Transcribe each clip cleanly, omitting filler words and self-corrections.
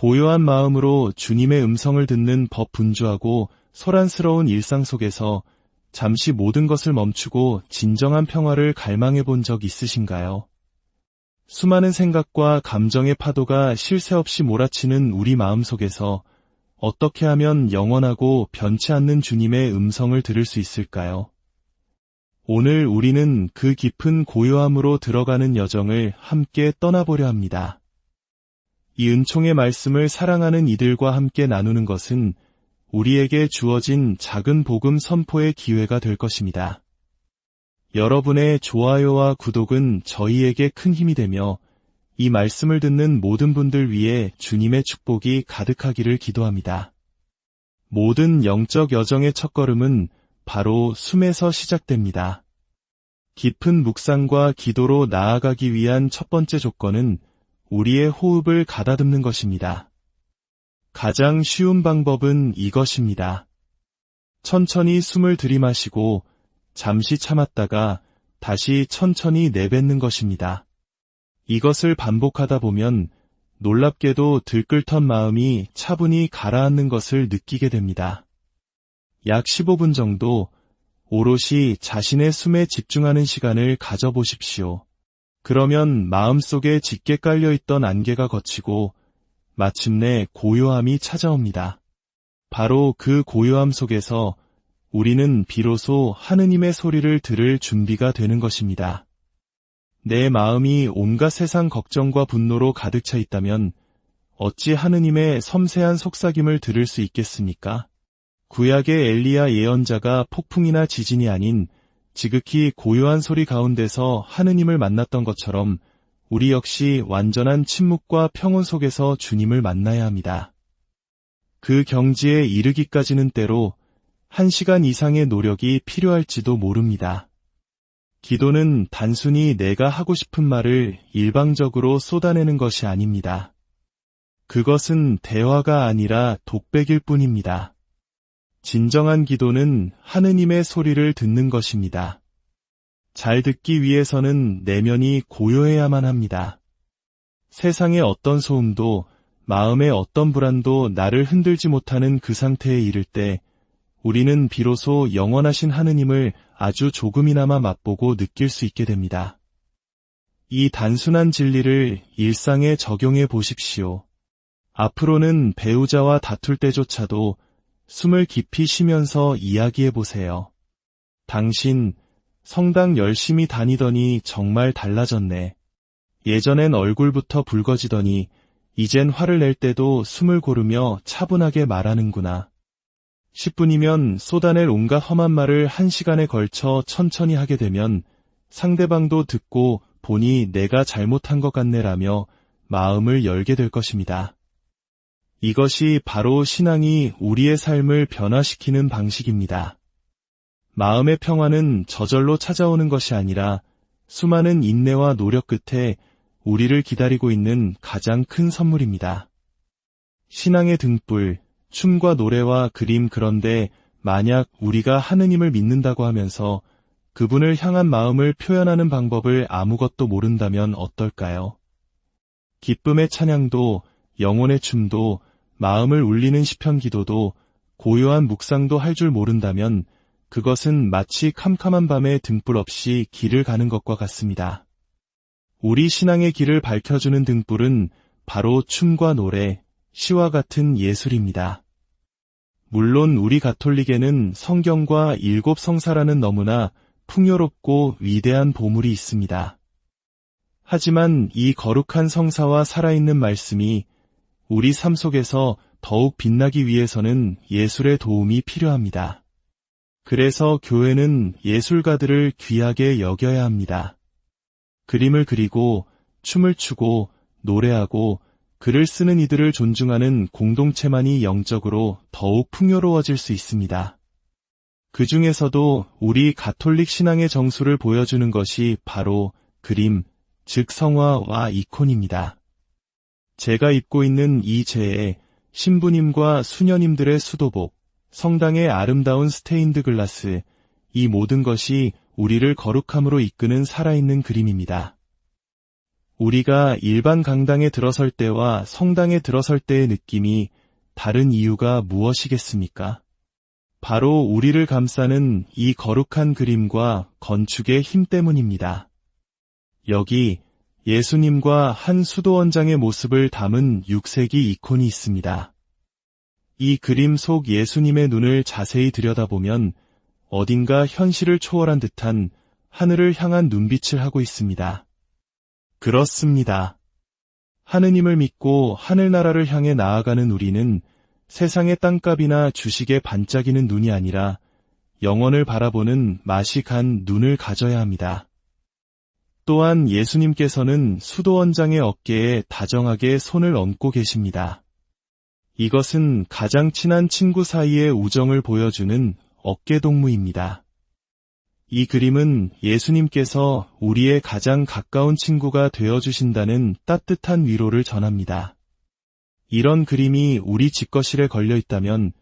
고요한 마음으로 주님의 음성을 듣는 법 분주하고 소란스러운 일상 속에서 잠시 모든 것을 멈추고 진정한 평화를 갈망해 본 적 있으신가요? 수많은 생각과 감정의 파도가 쉴 새 없이 몰아치는 우리 마음 속에서 어떻게 하면 영원하고 변치 않는 주님의 음성을 들을 수 있을까요? 오늘 우리는 그 깊은 고요함으로 들어가는 여정을 함께 떠나보려 합니다. 이 은총의 말씀을 사랑하는 이들과 함께 나누는 것은 우리에게 주어진 작은 복음 선포의 기회가 될 것입니다. 여러분의 좋아요와 구독은 저희에게 큰 힘이 되며 이 말씀을 듣는 모든 분들 위해 주님의 축복이 가득하기를 기도합니다. 모든 영적 여정의 첫걸음은 바로 숨에서 시작됩니다. 깊은 묵상과 기도로 나아가기 위한 첫 번째 조건은 우리의 호흡을 가다듬는 것입니다. 가장 쉬운 방법은 이것입니다. 천천히 숨을 들이마시고 잠시 참았다가 다시 천천히 내뱉는 것입니다. 이것을 반복하다 보면 놀랍게도 들끓던 마음이 차분히 가라앉는 것을 느끼게 됩니다. 약 15분 정도 오롯이 자신의 숨에 집중하는 시간을 가져보십시오. 그러면 마음속에 짙게 깔려있던 안개가 걷히고 마침내 고요함이 찾아옵니다. 바로 그 고요함 속에서 우리는 비로소 하느님의 소리를 들을 준비가 되는 것입니다. 내 마음이 온갖 세상 걱정과 분노로 가득 차 있다면 어찌 하느님의 섬세한 속삭임을 들을 수 있겠습니까? 구약의 엘리야 예언자가 폭풍이나 지진이 아닌 지극히 고요한 소리 가운데서 하느님을 만났던 것처럼 우리 역시 완전한 침묵과 평온 속에서 주님을 만나야 합니다. 그 경지에 이르기까지는 때로 1시간 이상의 노력이 필요할지도 모릅니다. 기도는 단순히 내가 하고 싶은 말을 일방적으로 쏟아내는 것이 아닙니다. 그것은 대화가 아니라 독백일 뿐입니다. 진정한 기도는 하느님의 소리를 듣는 것입니다. 잘 듣기 위해서는 내면이 고요해야만 합니다. 세상의 어떤 소음도 마음의 어떤 불안도 나를 흔들지 못하는 그 상태에 이를 때 우리는 비로소 영원하신 하느님을 아주 조금이나마 맛보고 느낄 수 있게 됩니다. 이 단순한 진리를 일상에 적용해 보십시오. 앞으로는 배우자와 다툴 때조차도 숨을 깊이 쉬면서 이야기해 보세요. 당신, 성당 열심히 다니더니 정말 달라졌네. 예전엔 얼굴부터 붉어지더니 이젠 화를 낼 때도 숨을 고르며 차분하게 말하는구나. 10분이면 쏟아낼 온갖 험한 말을 1시간에 걸쳐 천천히 하게 되면 상대방도 듣고 보니 내가 잘못한 것 같네라며 마음을 열게 될 것입니다. 이것이 바로 신앙이 우리의 삶을 변화시키는 방식입니다. 마음의 평화는 저절로 찾아오는 것이 아니라 수많은 인내와 노력 끝에 우리를 기다리고 있는 가장 큰 선물입니다. 신앙의 등불, 춤과 노래와 그림, 그런데 만약 우리가 하느님을 믿는다고 하면서 그분을 향한 마음을 표현하는 방법을 아무것도 모른다면 어떨까요? 기쁨의 찬양도, 영혼의 춤도, 마음을 울리는 시편 기도도, 고요한 묵상도 할 줄 모른다면 그것은 마치 캄캄한 밤에 등불 없이 길을 가는 것과 같습니다. 우리 신앙의 길을 밝혀주는 등불은 바로 춤과 노래, 시와 같은 예술입니다. 물론 우리 가톨릭에는 성경과 7 성사라는 너무나 풍요롭고 위대한 보물이 있습니다. 하지만 이 거룩한 성사와 살아있는 말씀이 우리 삶 속에서 더욱 빛나기 위해서는 예술의 도움이 필요합니다. 그래서 교회는 예술가들을 귀하게 여겨야 합니다. 그림을 그리고 춤을 추고 노래하고 글을 쓰는 이들을 존중하는 공동체만이 영적으로 더욱 풍요로워질 수 있습니다. 그 중에서도 우리 가톨릭 신앙의 정수를 보여주는 것이 바로 그림, 즉 성화와 이콘입니다. 제가 입고 있는 이 제에 신부님과 수녀님들의 수도복, 성당의 아름다운 스테인드 글라스, 이 모든 것이 우리를 거룩함으로 이끄는 살아있는 그림입니다. 우리가 일반 강당에 들어설 때와 성당에 들어설 때의 느낌이 다른 이유가 무엇이겠습니까? 바로 우리를 감싸는 이 거룩한 그림과 건축의 힘 때문입니다. 여기 예수님과 한 수도원장의 모습을 담은 6세기 이콘이 있습니다. 이 그림 속 예수님의 눈을 자세히 들여다보면 어딘가 현실을 초월한 듯한 하늘을 향한 눈빛을 하고 있습니다. 그렇습니다. 하느님을 믿고 하늘나라를 향해 나아가는 우리는 세상의 땅값이나 주식에 반짝이는 눈이 아니라 영원을 바라보는 맛이 간 눈을 가져야 합니다. 또한 예수님께서는 수도원장의 어깨에 다정하게 손을 얹고 계십니다. 이것은 가장 친한 친구 사이의 우정을 보여주는 어깨동무입니다. 이 그림은 예수님께서 우리의 가장 가까운 친구가 되어주신다는 따뜻한 위로를 전합니다. 이런 그림이 우리 집거실에 걸려 있다면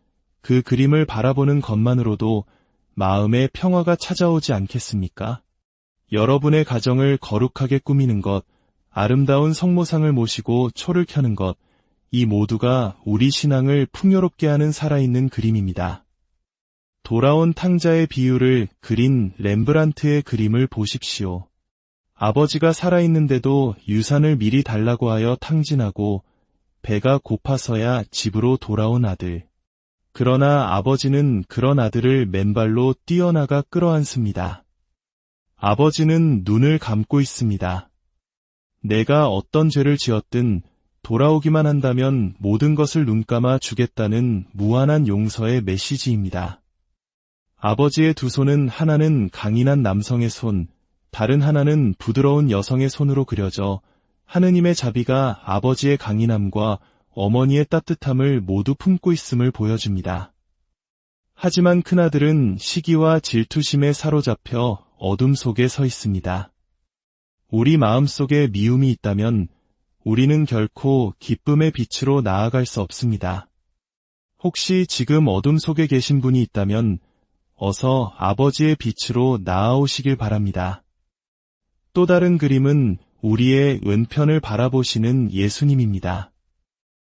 그 그림을 바라보는 것만으로도 마음의 평화가 찾아오지 않겠습니까? 여러분의 가정을 거룩하게 꾸미는 것, 아름다운 성모상을 모시고 초를 켜는 것, 이 모두가 우리 신앙을 풍요롭게 하는 살아있는 그림입니다. 돌아온 탕자의 비유를 그린 렘브란트의 그림을 보십시오. 아버지가 살아있는데도 유산을 미리 달라고 하여 탕진하고 배가 고파서야 집으로 돌아온 아들. 그러나 아버지는 그런 아들을 맨발로 뛰어나가 끌어안습니다. 아버지는 눈을 감고 있습니다. 내가 어떤 죄를 지었든 돌아오기만 한다면 모든 것을 눈감아 주겠다는 무한한 용서의 메시지입니다. 아버지의 두 손은 하나는 강인한 남성의 손, 다른 하나는 부드러운 여성의 손으로 그려져 하느님의 자비가 아버지의 강인함과 어머니의 따뜻함을 모두 품고 있음을 보여줍니다. 하지만 큰아들은 시기와 질투심에 사로잡혀 어둠 속에 서 있습니다. 우리 마음속에 미움이 있다면 우리는 결코 기쁨의 빛으로 나아갈 수 없습니다. 혹시 지금 어둠 속에 계신 분이 있다면 어서 아버지의 빛으로 나아오시길 바랍니다. 또 다른 그림은 우리의 왼편을 바라보시는 예수님입니다.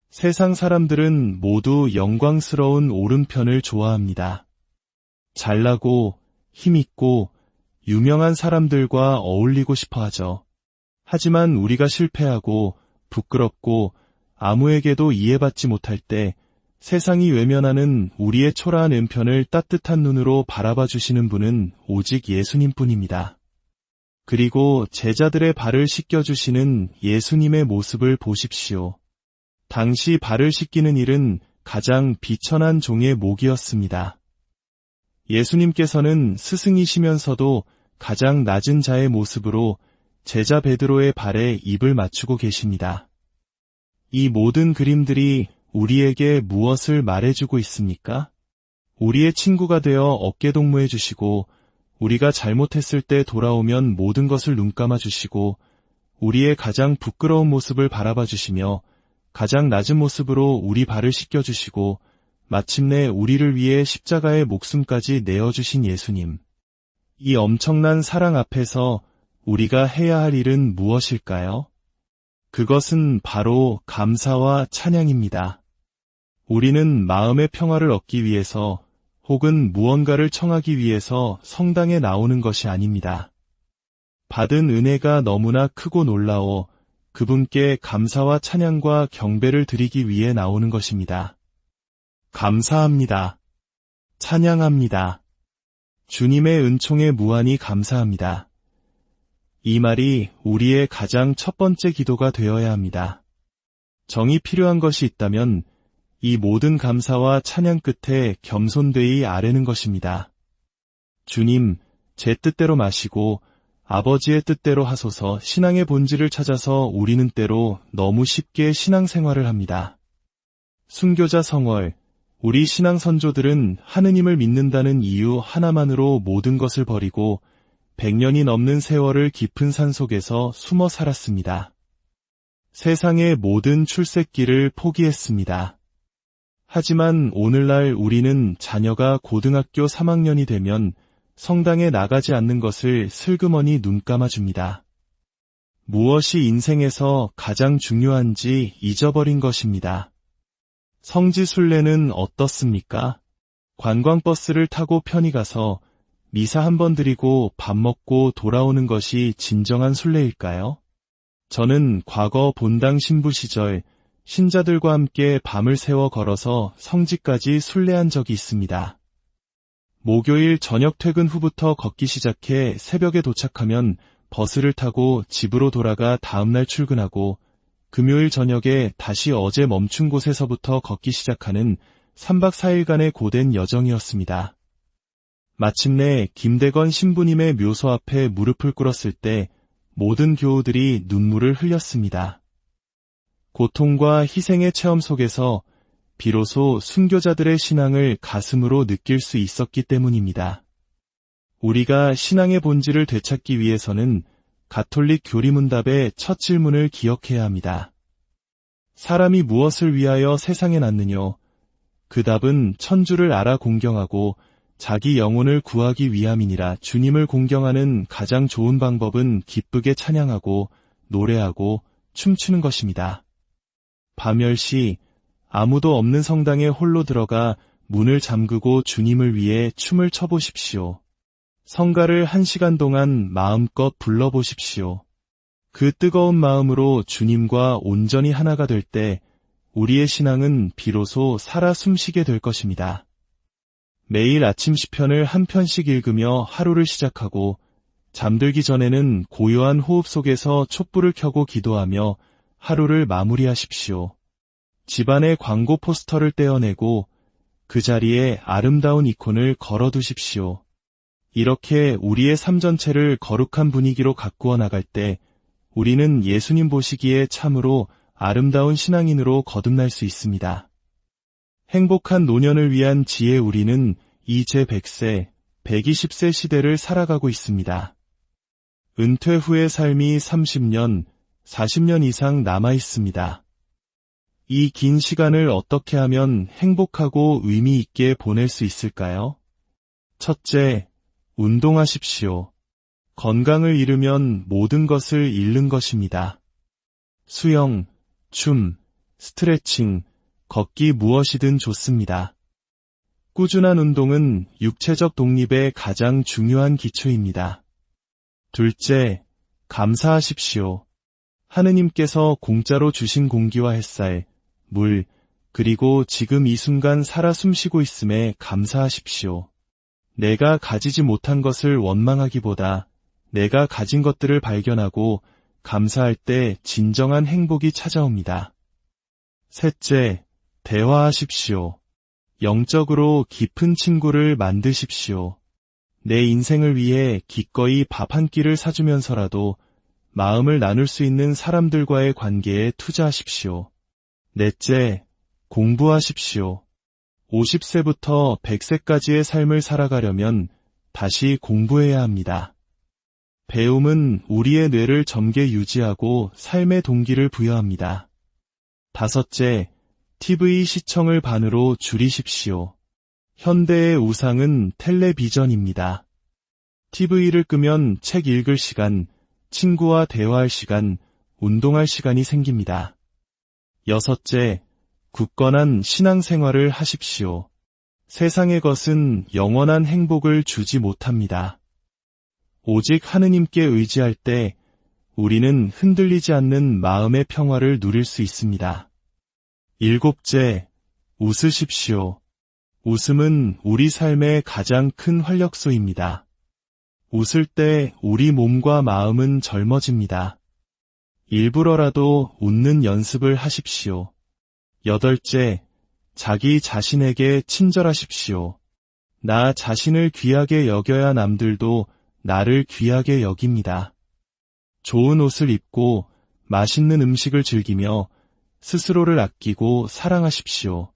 세상 사람들은 모두 영광스러운 오른편을 좋아합니다. 잘나고 힘있고 유명한 사람들과 어울리고 싶어 하죠. 하지만 우리가 실패하고 부끄럽고 아무에게도 이해받지 못할 때 세상이 외면하는 우리의 초라한 왼편을 따뜻한 눈으로 바라봐 주시는 분은 오직 예수님뿐입니다. 그리고 제자들의 발을 씻겨주시는 예수님의 모습을 보십시오. 당시 발을 씻기는 일은 가장 비천한 종의 몫이었습니다. 예수님께서는 스승이시면서도 가장 낮은 자의 모습으로 제자 베드로의 발에 입을 맞추고 계십니다. 이 모든 그림들이 우리에게 무엇을 말해주고 있습니까? 우리의 친구가 되어 어깨동무해 주시고 우리가 잘못했을 때 돌아오면 모든 것을 눈감아 주시고 우리의 가장 부끄러운 모습을 바라봐 주시며 가장 낮은 모습으로 우리 발을 씻겨 주시고 마침내 우리를 위해 십자가의 목숨까지 내어주신 예수님. 이 엄청난 사랑 앞에서 우리가 해야 할 일은 무엇일까요? 그것은 바로 감사와 찬양입니다. 우리는 마음의 평화를 얻기 위해서 혹은 무언가를 청하기 위해서 성당에 나오는 것이 아닙니다. 받은 은혜가 너무나 크고 놀라워 그분께 감사와 찬양과 경배를 드리기 위해 나오는 것입니다. 감사합니다. 찬양합니다. 주님의 은총에 무한히 감사합니다. 이 말이 우리의 가장 첫 번째 기도가 되어야 합니다. 정이 필요한 것이 있다면 이 모든 감사와 찬양 끝에 겸손되이 아뢰는 것입니다. 주님, 제 뜻대로 마시고 아버지의 뜻대로 하소서. 신앙의 본질을 찾아서 우리는 때로 너무 쉽게 신앙생활을 합니다. 순교자 성월, 우리 신앙 선조들은 하느님을 믿는다는 이유 하나만으로 모든 것을 버리고 100년이 넘는 세월을 깊은 산 속에서 숨어 살았습니다. 세상의 모든 출세길을 포기했습니다. 하지만 오늘날 우리는 자녀가 고등학교 3학년이 되면 성당에 나가지 않는 것을 슬그머니 눈감아줍니다. 무엇이 인생에서 가장 중요한지 잊어버린 것입니다. 성지순례는 어떻습니까? 관광버스를 타고 편히 가서 미사 한 번 드리고 밥 먹고 돌아오는 것이 진정한 순례일까요? 저는 과거 본당 신부 시절 신자들과 함께 밤을 새워 걸어서 성지까지 순례한 적이 있습니다. 목요일 저녁 퇴근 후부터 걷기 시작해 새벽에 도착하면 버스를 타고 집으로 돌아가 다음날 출근하고 금요일 저녁에 다시 어제 멈춘 곳에서부터 걷기 시작하는 3박 4일간의 고된 여정이었습니다. 마침내 김대건 신부님의 묘소 앞에 무릎을 꿇었을 때 모든 교우들이 눈물을 흘렸습니다. 고통과 희생의 체험 속에서 비로소 순교자들의 신앙을 가슴으로 느낄 수 있었기 때문입니다. 우리가 신앙의 본질을 되찾기 위해서는 가톨릭 교리문답의 첫 질문을 기억해야 합니다. 사람이 무엇을 위하여 세상에 났느뇨? 그 답은 천주를 알아 공경하고 자기 영혼을 구하기 위함이니라. 주님을 공경하는 가장 좋은 방법은 기쁘게 찬양하고 노래하고 춤추는 것입니다. 밤 10시 아무도 없는 성당에 홀로 들어가 문을 잠그고 주님을 위해 춤을 춰보십시오. 성가를 1시간 동안 마음껏 불러보십시오. 그 뜨거운 마음으로 주님과 온전히 하나가 될 때 우리의 신앙은 비로소 살아 숨쉬게 될 것입니다. 매일 아침 시편을 한 편씩 읽으며 하루를 시작하고 잠들기 전에는 고요한 호흡 속에서 촛불을 켜고 기도하며 하루를 마무리하십시오. 집안의 광고 포스터를 떼어내고 그 자리에 아름다운 이콘을 걸어두십시오. 이렇게 우리의 삶 전체를 거룩한 분위기로 가꾸어 나갈 때 우리는 예수님 보시기에 참으로 아름다운 신앙인으로 거듭날 수 있습니다. 행복한 노년을 위한 지혜 우리는 이제 100세, 120세 시대를 살아가고 있습니다. 은퇴 후의 삶이 30년, 40년 이상 남아 있습니다. 이 긴 시간을 어떻게 하면 행복하고 의미 있게 보낼 수 있을까요? 첫째, 운동하십시오. 건강을 잃으면 모든 것을 잃는 것입니다. 수영, 춤, 스트레칭, 걷기 무엇이든 좋습니다. 꾸준한 운동은 육체적 독립의 가장 중요한 기초입니다. 둘째, 감사하십시오. 하느님께서 공짜로 주신 공기와 햇살, 물, 그리고 지금 이 순간 살아 숨쉬고 있음에 감사하십시오. 내가 가지지 못한 것을 원망하기보다 내가 가진 것들을 발견하고 감사할 때 진정한 행복이 찾아옵니다. 셋째, 대화하십시오. 영적으로 깊은 친구를 만드십시오. 내 인생을 위해 기꺼이 밥 한 끼를 사주면서라도 마음을 나눌 수 있는 사람들과의 관계에 투자하십시오. 넷째, 공부하십시오. 50세부터 100세까지의 삶을 살아가려면 다시 공부해야 합니다. 배움은 우리의 뇌를 젊게 유지하고 삶의 동기를 부여합니다. 다섯째, TV 시청을 반으로 줄이십시오. 현대의 우상은 텔레비전입니다. TV를 끄면 책 읽을 시간, 친구와 대화할 시간, 운동할 시간이 생깁니다. 여섯째, 굳건한 신앙생활을 하십시오. 세상의 것은 영원한 행복을 주지 못합니다. 오직 하느님께 의지할 때 우리는 흔들리지 않는 마음의 평화를 누릴 수 있습니다. 일곱째, 웃으십시오. 웃음은 우리 삶의 가장 큰 활력소입니다. 웃을 때 우리 몸과 마음은 젊어집니다. 일부러라도 웃는 연습을 하십시오. 여덟째, 자기 자신에게 친절하십시오. 나 자신을 귀하게 여겨야 남들도 나를 귀하게 여깁니다. 좋은 옷을 입고 맛있는 음식을 즐기며 스스로를 아끼고 사랑하십시오.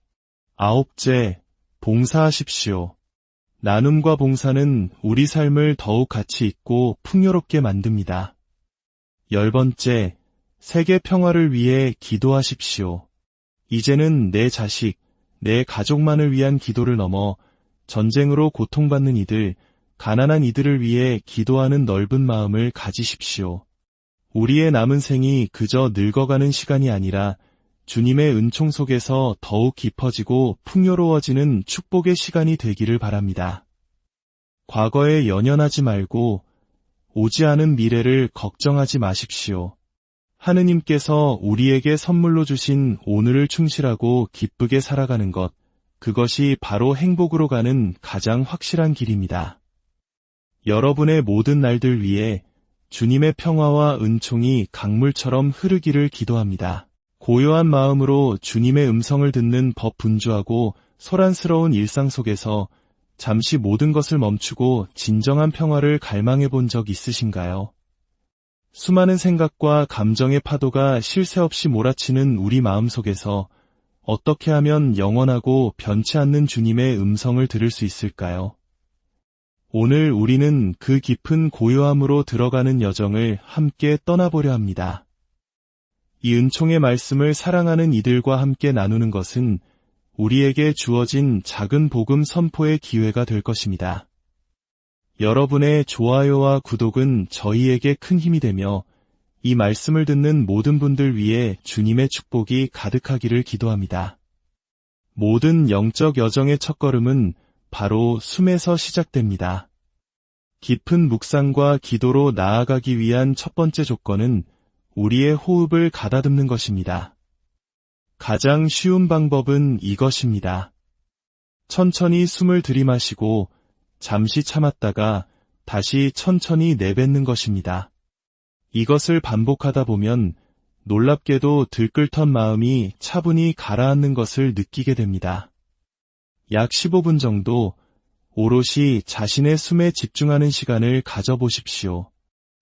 아홉째, 봉사하십시오. 나눔과 봉사는 우리 삶을 더욱 가치 있고 풍요롭게 만듭니다. 10번째, 세계 평화를 위해 기도하십시오. 이제는 내 자식, 내 가족만을 위한 기도를 넘어 전쟁으로 고통받는 이들, 가난한 이들을 위해 기도하는 넓은 마음을 가지십시오. 우리의 남은 생이 그저 늙어가는 시간이 아니라 주님의 은총 속에서 더욱 깊어지고 풍요로워지는 축복의 시간이 되기를 바랍니다. 과거에 연연하지 말고 오지 않은 미래를 걱정하지 마십시오. 하느님께서 우리에게 선물로 주신 오늘을 충실하고 기쁘게 살아가는 것, 그것이 바로 행복으로 가는 가장 확실한 길입니다. 여러분의 모든 날들 위해 주님의 평화와 은총이 강물처럼 흐르기를 기도합니다. 고요한 마음으로 주님의 음성을 듣는 법 분주하고 소란스러운 일상 속에서 잠시 모든 것을 멈추고 진정한 평화를 갈망해 본 적 있으신가요? 수많은 생각과 감정의 파도가 쉴 새 없이 몰아치는 우리 마음 속에서 어떻게 하면 영원하고 변치 않는 주님의 음성을 들을 수 있을까요? 오늘 우리는 그 깊은 고요함으로 들어가는 여정을 함께 떠나보려 합니다. 이 은총의 말씀을 사랑하는 이들과 함께 나누는 것은 우리에게 주어진 작은 복음 선포의 기회가 될 것입니다. 여러분의 좋아요와 구독은 저희에게 큰 힘이 되며 이 말씀을 듣는 모든 분들 위해 주님의 축복이 가득하기를 기도합니다. 모든 영적 여정의 첫걸음은 바로 숨에서 시작됩니다. 깊은 묵상과 기도로 나아가기 위한 첫 번째 조건은 우리의 호흡을 가다듬는 것입니다. 가장 쉬운 방법은 이것입니다. 천천히 숨을 들이마시고 잠시 참았다가 다시 천천히 내뱉는 것입니다. 이것을 반복하다 보면 놀랍게도 들끓던 마음이 차분히 가라앉는 것을 느끼게 됩니다. 약 15분 정도 오롯이 자신의 숨에 집중하는 시간을 가져보십시오.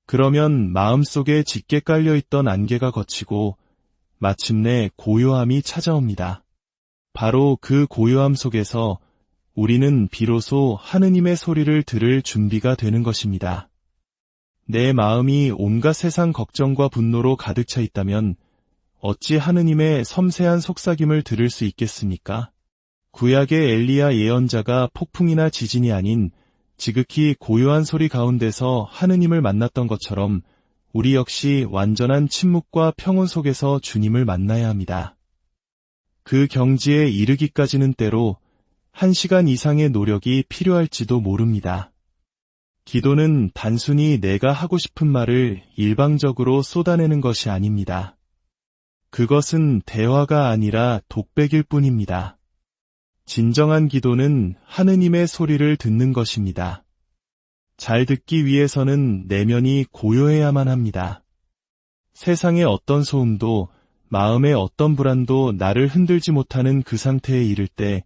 그러면 마음속에 짙게 깔려있던 안개가 걷히고 마침내 고요함이 찾아옵니다. 바로 그 고요함 속에서 우리는 비로소 하느님의 소리를 들을 준비가 되는 것입니다. 내 마음이 온갖 세상 걱정과 분노로 가득 차 있다면 어찌 하느님의 섬세한 속삭임을 들을 수 있겠습니까? 구약의 엘리야 예언자가 폭풍이나 지진이 아닌 지극히 고요한 소리 가운데서 하느님을 만났던 것처럼 우리 역시 완전한 침묵과 평온 속에서 주님을 만나야 합니다. 그 경지에 이르기까지는 때로 1시간 이상의 노력이 필요할지도 모릅니다. 기도는 단순히 내가 하고 싶은 말을 일방적으로 쏟아내는 것이 아닙니다. 그것은 대화가 아니라 독백일 뿐입니다. 진정한 기도는 하느님의 소리를 듣는 것입니다. 잘 듣기 위해서는 내면이 고요해야만 합니다. 세상의 어떤 소음도 마음의 어떤 불안도 나를 흔들지 못하는 그 상태에 이를 때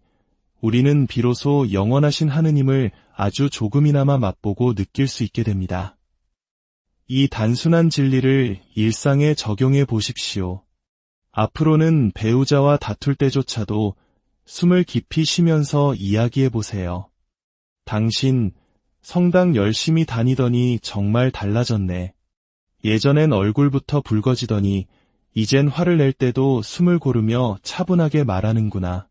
우리는 비로소 영원하신 하느님을 아주 조금이나마 맛보고 느낄 수 있게 됩니다. 이 단순한 진리를 일상에 적용해 보십시오. 앞으로는 배우자와 다툴 때조차도 숨을 깊이 쉬면서 이야기해 보세요. 당신 성당 열심히 다니더니 정말 달라졌네. 예전엔 얼굴부터 붉어지더니 이젠 화를 낼 때도 숨을 고르며 차분하게 말하는구나.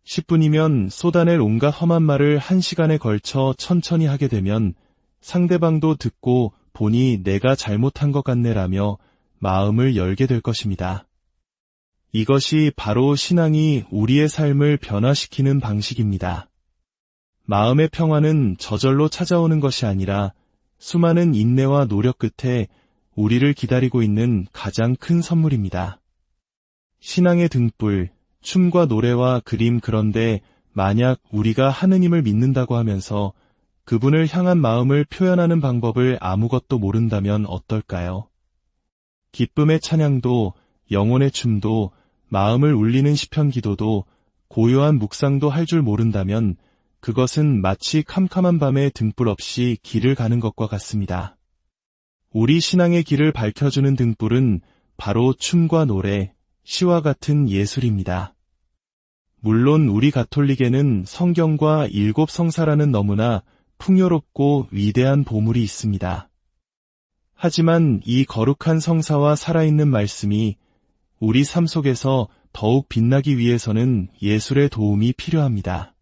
10분이면 쏟아낼 온갖 험한 말을 1시간에 걸쳐 천천히 하게 되면 상대방도 듣고 보니 내가 잘못한 것 같네라며 마음을 열게 될 것입니다. 이것이 바로 신앙이 우리의 삶을 변화시키는 방식입니다. 마음의 평화는 저절로 찾아오는 것이 아니라 수많은 인내와 노력 끝에 우리를 기다리고 있는 가장 큰 선물입니다. 신앙의 등불, 춤과 노래와 그림, 그런데 만약 우리가 하느님을 믿는다고 하면서 그분을 향한 마음을 표현하는 방법을 아무것도 모른다면 어떨까요? 기쁨의 찬양도, 영혼의 춤도, 마음을 울리는 시편 기도도, 고요한 묵상도 할 줄 모른다면 그것은 마치 캄캄한 밤에 등불 없이 길을 가는 것과 같습니다. 우리 신앙의 길을 밝혀주는 등불은 바로 춤과 노래, 시와 같은 예술입니다. 물론 우리 가톨릭에는 성경과 7 성사라는 너무나 풍요롭고 위대한 보물이 있습니다. 하지만 이 거룩한 성사와 살아있는 말씀이 우리 삶 속에서 더욱 빛나기 위해서는 예술의 도움이 필요합니다.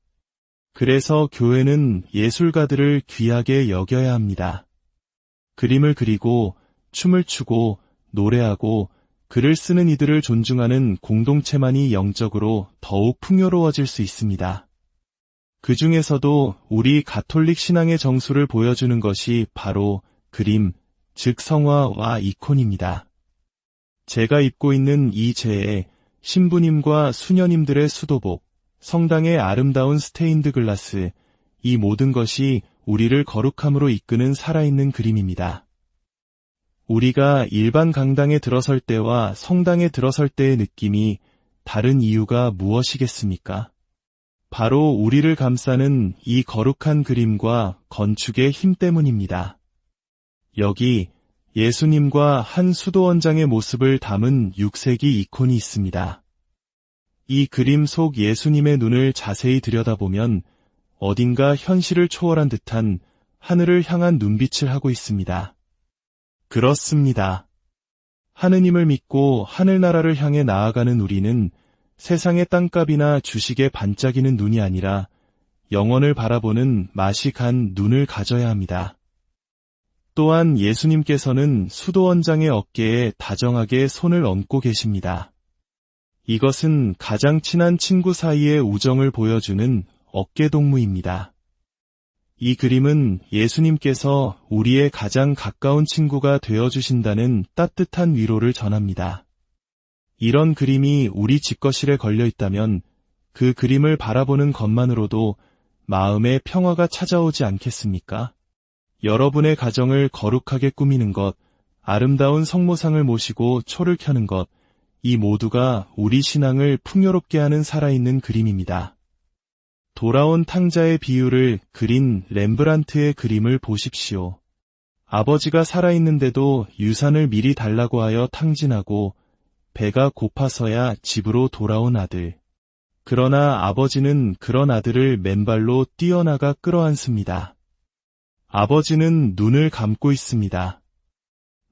그래서 교회는 예술가들을 귀하게 여겨야 합니다. 그림을 그리고 춤을 추고 노래하고 글을 쓰는 이들을 존중하는 공동체만이 영적으로 더욱 풍요로워질 수 있습니다. 그 중에서도 우리 가톨릭 신앙의 정수를 보여주는 것이 바로 그림, 즉 성화와 이콘입니다. 제가 입고 있는 이 제에 신부님과 수녀님들의 수도복, 성당의 아름다운 스테인드 글라스, 이 모든 것이 우리를 거룩함으로 이끄는 살아있는 그림입니다. 우리가 일반 강당에 들어설 때와 성당에 들어설 때의 느낌이 다른 이유가 무엇이겠습니까? 바로 우리를 감싸는 이 거룩한 그림과 건축의 힘 때문입니다. 여기 예수님과 한 수도원장의 모습을 담은 6세기 이콘이 있습니다. 이 그림 속 예수님의 눈을 자세히 들여다보면 어딘가 현실을 초월한 듯한 하늘을 향한 눈빛을 하고 있습니다. 그렇습니다. 하느님을 믿고 하늘나라를 향해 나아가는 우리는 세상의 땅값이나 주식에 반짝이는 눈이 아니라 영원을 바라보는 맛이 간 눈을 가져야 합니다. 또한 예수님께서는 수도원장의 어깨에 다정하게 손을 얹고 계십니다. 이것은 가장 친한 친구 사이의 우정을 보여주는 어깨동무입니다. 이 그림은 예수님께서 우리의 가장 가까운 친구가 되어주신다는 따뜻한 위로를 전합니다. 이런 그림이 우리 집거실에 걸려 있다면 그 그림을 바라보는 것만으로도 마음의 평화가 찾아오지 않겠습니까? 여러분의 가정을 거룩하게 꾸미는 것, 아름다운 성모상을 모시고 초를 켜는 것, 이 모두가 우리 신앙을 풍요롭게 하는 살아있는 그림입니다. 돌아온 탕자의 비유를 그린 렘브란트의 그림을 보십시오. 아버지가 살아있는데도 유산을 미리 달라고 하여 탕진하고 배가 고파서야 집으로 돌아온 아들. 그러나 아버지는 그런 아들을 맨발로 뛰어나가 끌어안습니다. 아버지는 눈을 감고 있습니다.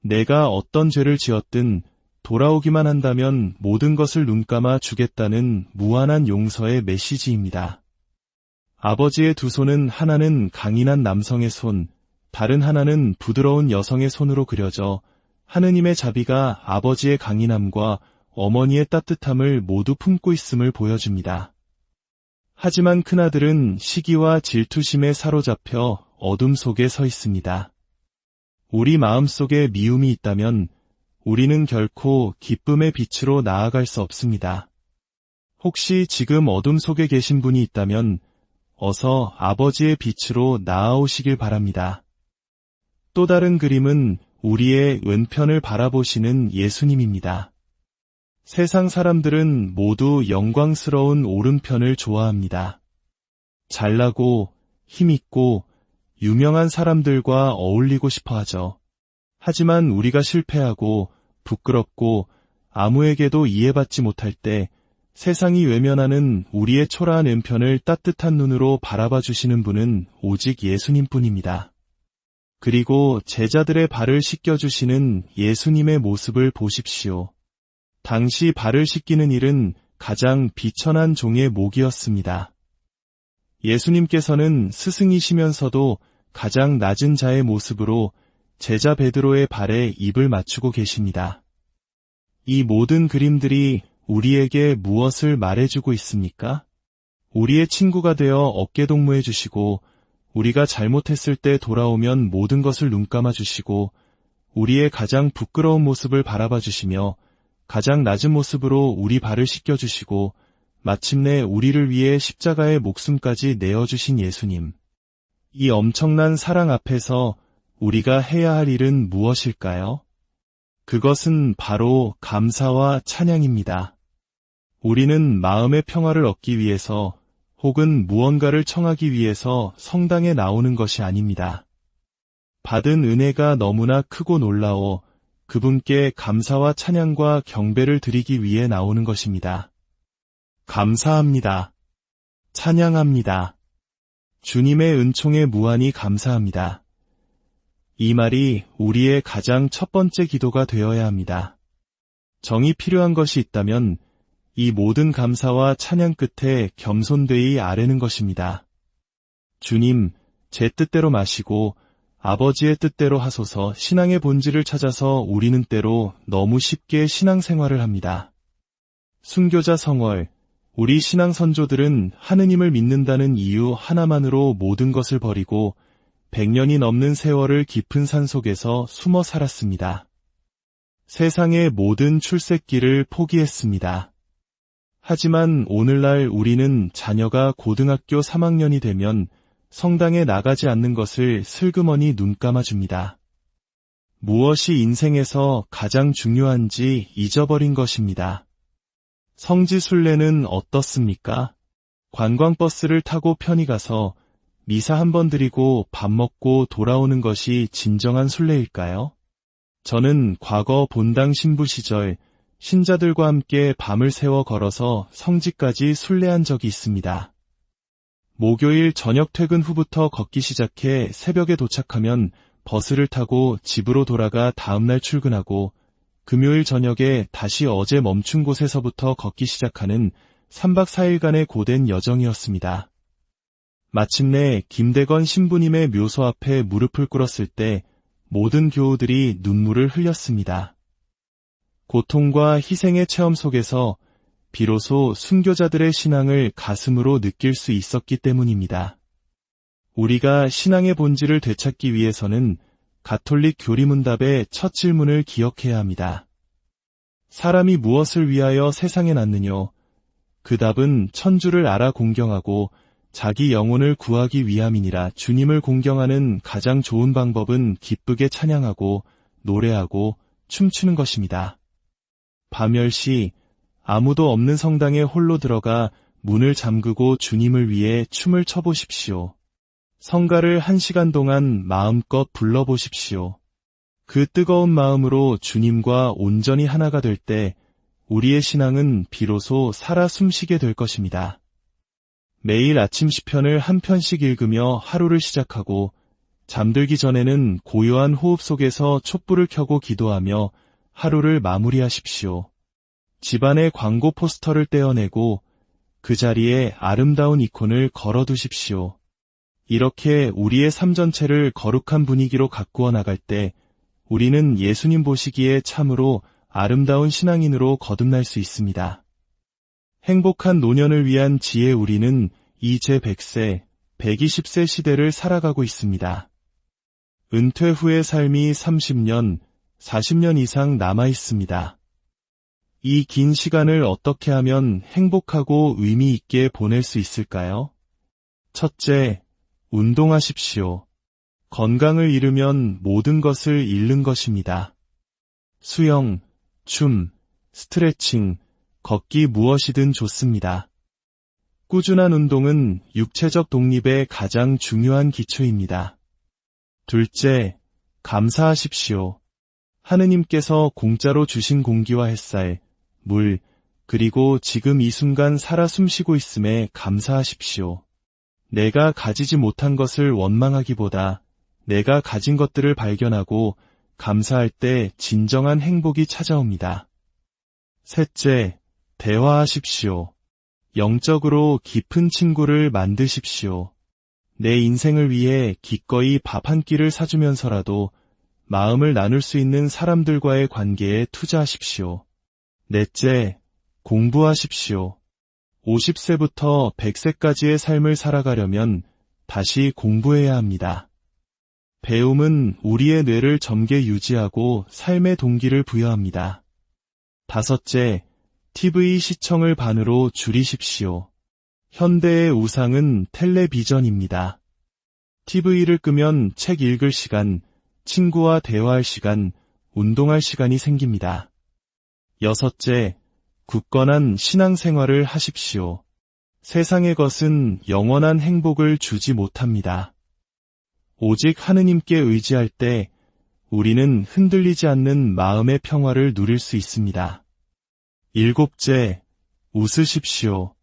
내가 어떤 죄를 지었든 돌아오기만 한다면 모든 것을 눈감아 주겠다는 무한한 용서의 메시지입니다. 아버지의 두 손은 하나는 강인한 남성의 손, 다른 하나는 부드러운 여성의 손으로 그려져 하느님의 자비가 아버지의 강인함과 어머니의 따뜻함을 모두 품고 있음을 보여줍니다. 하지만 큰아들은 시기와 질투심에 사로잡혀 어둠 속에 서 있습니다. 우리 마음속에 미움이 있다면 우리는 결코 기쁨의 빛으로 나아갈 수 없습니다. 혹시 지금 어둠 속에 계신 분이 있다면 어서 아버지의 빛으로 나아오시길 바랍니다. 또 다른 그림은 우리의 왼편을 바라보시는 예수님입니다. 세상 사람들은 모두 영광스러운 오른편을 좋아합니다. 잘나고 힘있고 유명한 사람들과 어울리고 싶어 하죠. 하지만 우리가 실패하고 부끄럽고 아무에게도 이해받지 못할 때 세상이 외면하는 우리의 초라한 왼편을 따뜻한 눈으로 바라봐 주시는 분은 오직 예수님뿐입니다. 그리고 제자들의 발을 씻겨주시는 예수님의 모습을 보십시오. 당시 발을 씻기는 일은 가장 비천한 종의 몫이었습니다. 예수님께서는 스승이시면서도 가장 낮은 자의 모습으로 제자 베드로의 발에 입을 맞추고 계십니다. 이 모든 그림들이 우리에게 무엇을 말해주고 있습니까? 우리의 친구가 되어 어깨동무해 주시고 우리가 잘못했을 때 돌아오면 모든 것을 눈감아 주시고 우리의 가장 부끄러운 모습을 바라봐 주시며 가장 낮은 모습으로 우리 발을 씻겨 주시고 마침내 우리를 위해 십자가의 목숨까지 내어주신 예수님. 이 엄청난 사랑 앞에서 우리가 해야 할 일은 무엇일까요? 그것은 바로 감사와 찬양입니다. 우리는 마음의 평화를 얻기 위해서 혹은 무언가를 청하기 위해서 성당에 나오는 것이 아닙니다. 받은 은혜가 너무나 크고 놀라워 그분께 감사와 찬양과 경배를 드리기 위해 나오는 것입니다. 감사합니다. 찬양합니다. 주님의 은총에 무한히 감사합니다. 이 말이 우리의 가장 첫 번째 기도가 되어야 합니다. 정이 필요한 것이 있다면 이 모든 감사와 찬양 끝에 겸손되이 아뢰는 것입니다. 주님, 제 뜻대로 마시고 아버지의 뜻대로 하소서. 신앙의 본질을 찾아서 우리는 때로 너무 쉽게 신앙생활을 합니다. 순교자 성월. 우리 신앙 선조들은 하느님을 믿는다는 이유 하나만으로 모든 것을 버리고 100년이 넘는 세월을 깊은 산 속에서 숨어 살았습니다. 세상의 모든 출세길을 포기했습니다. 하지만 오늘날 우리는 자녀가 고등학교 3학년이 되면 성당에 나가지 않는 것을 슬그머니 눈 감아줍니다. 무엇이 인생에서 가장 중요한지 잊어버린 것입니다. 성지순례는 어떻습니까? 관광버스를 타고 편히 가서 미사 한 번 드리고 밥 먹고 돌아오는 것이 진정한 순례일까요? 저는 과거 본당 신부 시절 신자들과 함께 밤을 새워 걸어서 성지까지 순례한 적이 있습니다. 목요일 저녁 퇴근 후부터 걷기 시작해 새벽에 도착하면 버스를 타고 집으로 돌아가 다음날 출근하고 금요일 저녁에 다시 어제 멈춘 곳에서부터 걷기 시작하는 3박 4일간의 고된 여정이었습니다. 마침내 김대건 신부님의 묘소 앞에 무릎을 꿇었을 때 모든 교우들이 눈물을 흘렸습니다. 고통과 희생의 체험 속에서 비로소 순교자들의 신앙을 가슴으로 느낄 수 있었기 때문입니다. 우리가 신앙의 본질을 되찾기 위해서는 가톨릭 교리문답의 첫 질문을 기억해야 합니다. 사람이 무엇을 위하여 세상에 났느뇨? 그 답은 천주를 알아 공경하고 자기 영혼을 구하기 위함이니라. 주님을 공경하는 가장 좋은 방법은 기쁘게 찬양하고 노래하고 춤추는 것입니다. 밤 10시 아무도 없는 성당에 홀로 들어가 문을 잠그고 주님을 위해 춤을 춰보십시오. 성가를 1시간 동안 마음껏 불러보십시오. 그 뜨거운 마음으로 주님과 온전히 하나가 될 때 우리의 신앙은 비로소 살아 숨쉬게 될 것입니다. 매일 아침 시편을 한 편씩 읽으며 하루를 시작하고 잠들기 전에는 고요한 호흡 속에서 촛불을 켜고 기도하며 하루를 마무리하십시오. 집안의 광고 포스터를 떼어내고 그 자리에 아름다운 이콘을 걸어두십시오. 이렇게 우리의 삶 전체를 거룩한 분위기로 가꾸어 나갈 때 우리는 예수님 보시기에 참으로 아름다운 신앙인으로 거듭날 수 있습니다. 행복한 노년을 위한 지혜. 우리는 이제 100세, 120세 시대를 살아가고 있습니다. 은퇴 후의 삶이 30년, 40년 이상 남아 있습니다. 이 긴 시간을 어떻게 하면 행복하고 의미 있게 보낼 수 있을까요? 첫째, 운동하십시오. 건강을 잃으면 모든 것을 잃는 것입니다. 수영, 춤, 스트레칭, 걷기 무엇이든 좋습니다. 꾸준한 운동은 육체적 독립의 가장 중요한 기초입니다. 둘째, 감사하십시오. 하느님께서 공짜로 주신 공기와 햇살, 물, 그리고 지금 이 순간 살아 숨쉬고 있음에 감사하십시오. 내가 가지지 못한 것을 원망하기보다 내가 가진 것들을 발견하고 감사할 때 진정한 행복이 찾아옵니다. 셋째, 대화하십시오. 영적으로 깊은 친구를 만드십시오. 내 인생을 위해 기꺼이 밥 한 끼를 사주면서라도 마음을 나눌 수 있는 사람들과의 관계에 투자하십시오. 넷째, 공부하십시오. 50세부터 100세까지의 삶을 살아가려면 다시 공부해야 합니다. 배움은 우리의 뇌를 젊게 유지하고 삶의 동기를 부여합니다. 다섯째, TV 시청을 반으로 줄이십시오. 현대의 우상은 텔레비전입니다. TV를 끄면 책 읽을 시간, 친구와 대화할 시간, 운동할 시간이 생깁니다. 여섯째, 굳건한 신앙생활을 하십시오. 세상의 것은 영원한 행복을 주지 못합니다. 오직 하느님께 의지할 때 우리는 흔들리지 않는 마음의 평화를 누릴 수 있습니다. 일곱째, 웃으십시오.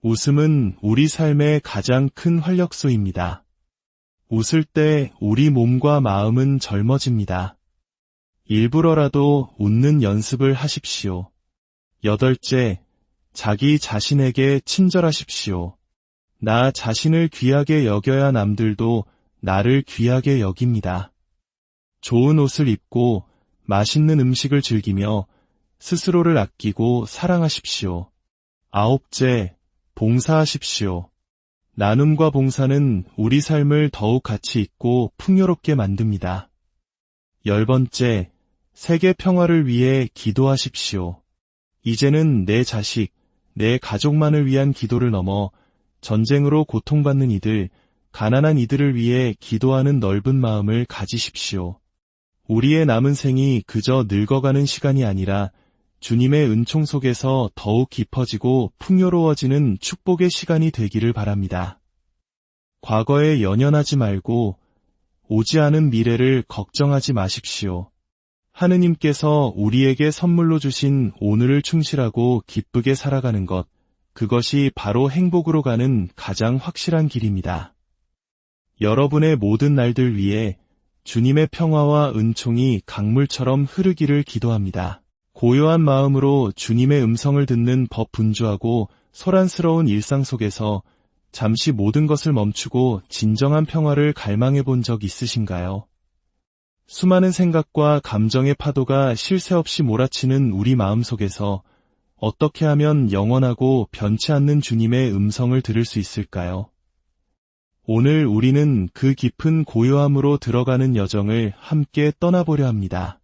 웃음은 우리 삶의 가장 큰 활력소입니다. 웃을 때 우리 몸과 마음은 젊어집니다. 일부러라도 웃는 연습을 하십시오. 여덟째, 자기 자신에게 친절하십시오. 나 자신을 귀하게 여겨야 남들도 나를 귀하게 여깁니다. 좋은 옷을 입고 맛있는 음식을 즐기며 스스로를 아끼고 사랑하십시오. 아홉째, 봉사하십시오. 나눔과 봉사는 우리 삶을 더욱 가치 있고 풍요롭게 만듭니다. 10번째, 세계 평화를 위해 기도하십시오. 이제는 내 자식, 내 가족만을 위한 기도를 넘어 전쟁으로 고통받는 이들, 가난한 이들을 위해 기도하는 넓은 마음을 가지십시오. 우리의 남은 생이 그저 늙어가는 시간이 아니라 주님의 은총 속에서 더욱 깊어지고 풍요로워지는 축복의 시간이 되기를 바랍니다. 과거에 연연하지 말고 오지 않은 미래를 걱정하지 마십시오. 하느님께서 우리에게 선물로 주신 오늘을 충실하고 기쁘게 살아가는 것, 그것이 바로 행복으로 가는 가장 확실한 길입니다. 여러분의 모든 날들 위해 주님의 평화와 은총이 강물처럼 흐르기를 기도합니다. 고요한 마음으로 주님의 음성을 듣는 법 분주하고 소란스러운 일상 속에서 잠시 모든 것을 멈추고 진정한 평화를 갈망해 본 적 있으신가요? 수많은 생각과 감정의 파도가 쉴 새 없이 몰아치는 우리 마음 속에서 어떻게 하면 영원하고 변치 않는 주님의 음성을 들을 수 있을까요? 오늘 우리는 그 깊은 고요함으로 들어가는 여정을 함께 떠나보려 합니다.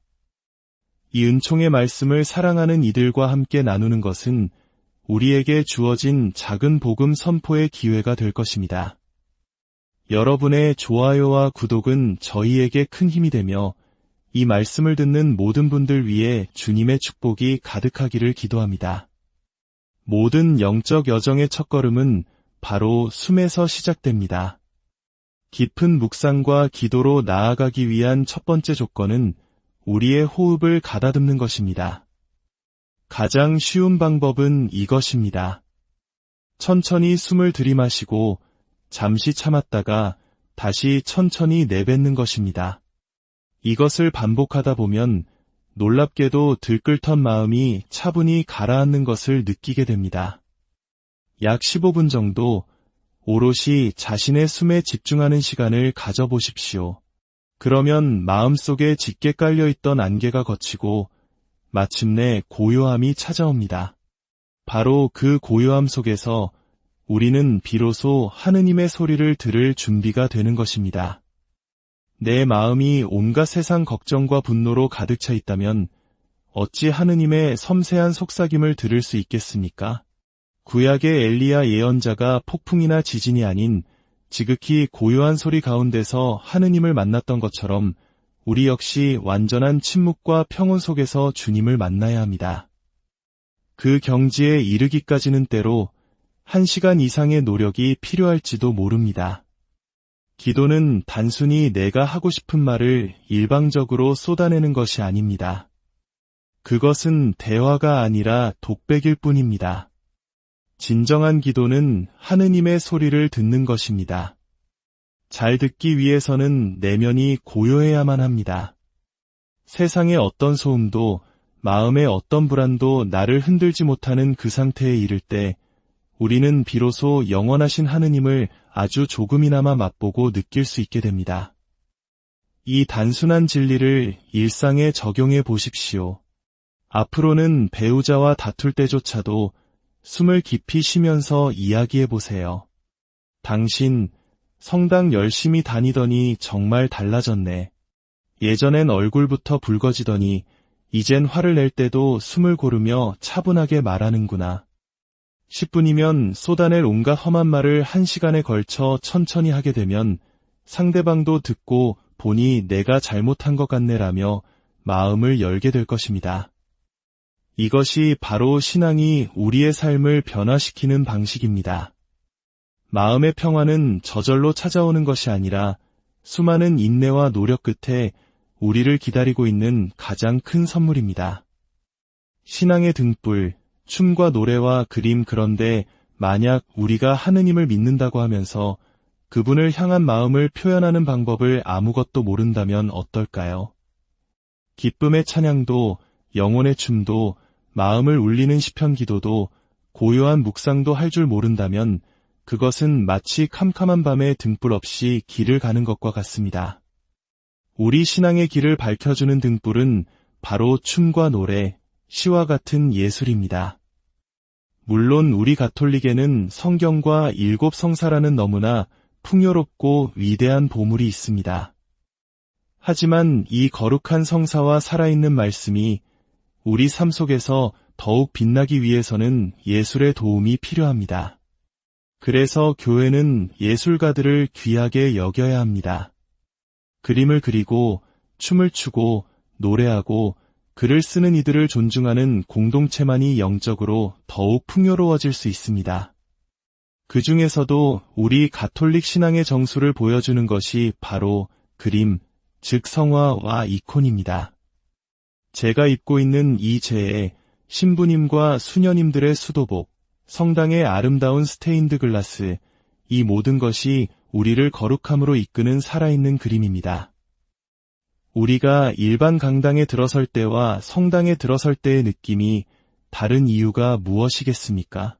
이 은총의 말씀을 사랑하는 이들과 함께 나누는 것은 우리에게 주어진 작은 복음 선포의 기회가 될 것입니다. 여러분의 좋아요와 구독은 저희에게 큰 힘이 되며 이 말씀을 듣는 모든 분들 위해 주님의 축복이 가득하기를 기도합니다. 모든 영적 여정의 첫걸음은 바로 숨에서 시작됩니다. 깊은 묵상과 기도로 나아가기 위한 첫 번째 조건은 우리의 호흡을 가다듬는 것입니다. 가장 쉬운 방법은 이것입니다. 천천히 숨을 들이마시고 잠시 참았다가 다시 천천히 내뱉는 것입니다. 이것을 반복하다 보면 놀랍게도 들끓던 마음이 차분히 가라앉는 것을 느끼게 됩니다. 약 15분 정도 오롯이 자신의 숨에 집중하는 시간을 가져보십시오. 그러면 마음속에 짙게 깔려있던 안개가 걷히고 마침내 고요함이 찾아옵니다. 바로 그 고요함 속에서 우리는 비로소 하느님의 소리를 들을 준비가 되는 것입니다. 내 마음이 온갖 세상 걱정과 분노로 가득 차 있다면 어찌 하느님의 섬세한 속삭임을 들을 수 있겠습니까? 구약의 엘리야 예언자가 폭풍이나 지진이 아닌 지극히 고요한 소리 가운데서 하느님을 만났던 것처럼 우리 역시 완전한 침묵과 평온 속에서 주님을 만나야 합니다. 그 경지에 이르기까지는 때로 1시간 이상의 노력이 필요할지도 모릅니다. 기도는 단순히 내가 하고 싶은 말을 일방적으로 쏟아내는 것이 아닙니다. 그것은 대화가 아니라 독백일 뿐입니다. 진정한 기도는 하느님의 소리를 듣는 것입니다. 잘 듣기 위해서는 내면이 고요해야만 합니다. 세상의 어떤 소음도 마음의 어떤 불안도 나를 흔들지 못하는 그 상태에 이를 때 우리는 비로소 영원하신 하느님을 아주 조금이나마 맛보고 느낄 수 있게 됩니다. 이 단순한 진리를 일상에 적용해 보십시오. 앞으로는 배우자와 다툴 때조차도 숨을 깊이 쉬면서 이야기해 보세요. 당신, 성당 열심히 다니더니 정말 달라졌네. 예전엔 얼굴부터 붉어지더니 이젠 화를 낼 때도 숨을 고르며 차분하게 말하는구나. 10분이면 쏟아낼 온갖 험한 말을 1시간에 걸쳐 천천히 하게 되면 상대방도 듣고 보니 내가 잘못한 것 같네라며 마음을 열게 될 것입니다. 이것이 바로 신앙이 우리의 삶을 변화시키는 방식입니다. 마음의 평화는 저절로 찾아오는 것이 아니라 수많은 인내와 노력 끝에 우리를 기다리고 있는 가장 큰 선물입니다. 신앙의 등불, 춤과 노래와 그림, 그런데 만약 우리가 하느님을 믿는다고 하면서 그분을 향한 마음을 표현하는 방법을 아무것도 모른다면 어떨까요? 기쁨의 찬양도, 영혼의 춤도, 마음을 울리는 시편 기도도, 고요한 묵상도 할 줄 모른다면 그것은 마치 캄캄한 밤에 등불 없이 길을 가는 것과 같습니다. 우리 신앙의 길을 밝혀주는 등불은 바로 춤과 노래, 시와 같은 예술입니다. 물론 우리 가톨릭에는 성경과 일곱 성사라는 너무나 풍요롭고 위대한 보물이 있습니다. 하지만 이 거룩한 성사와 살아있는 말씀이 우리 삶 속에서 더욱 빛나기 위해서는 예술의 도움이 필요합니다. 그래서 교회는 예술가들을 귀하게 여겨야 합니다. 그림을 그리고 춤을 추고 노래하고 글을 쓰는 이들을 존중하는 공동체만이 영적으로 더욱 풍요로워질 수 있습니다. 그 중에서도 우리 가톨릭 신앙의 정수를 보여주는 것이 바로 그림, 즉 성화와 이콘입니다. 제가 입고 있는 이 제에 신부님과 수녀님들의 수도복, 성당의 아름다운 스테인드 글라스, 이 모든 것이 우리를 거룩함으로 이끄는 살아있는 그림입니다. 우리가 일반 강당에 들어설 때와 성당에 들어설 때의 느낌이 다른 이유가 무엇이겠습니까?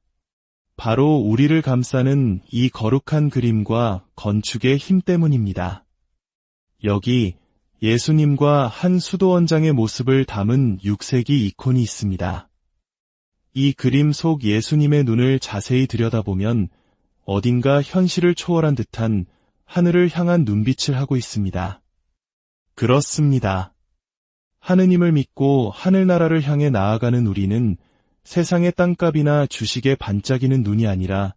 바로 우리를 감싸는 이 거룩한 그림과 건축의 힘 때문입니다. 여기 예수님과 한 수도원장의 모습을 담은 6세기 이콘이 있습니다. 이 그림 속 예수님의 눈을 자세히 들여다보면 어딘가 현실을 초월한 듯한 하늘을 향한 눈빛을 하고 있습니다. 그렇습니다. 하느님을 믿고 하늘나라를 향해 나아가는 우리는 세상의 땅값이나 주식에 반짝이는 눈이 아니라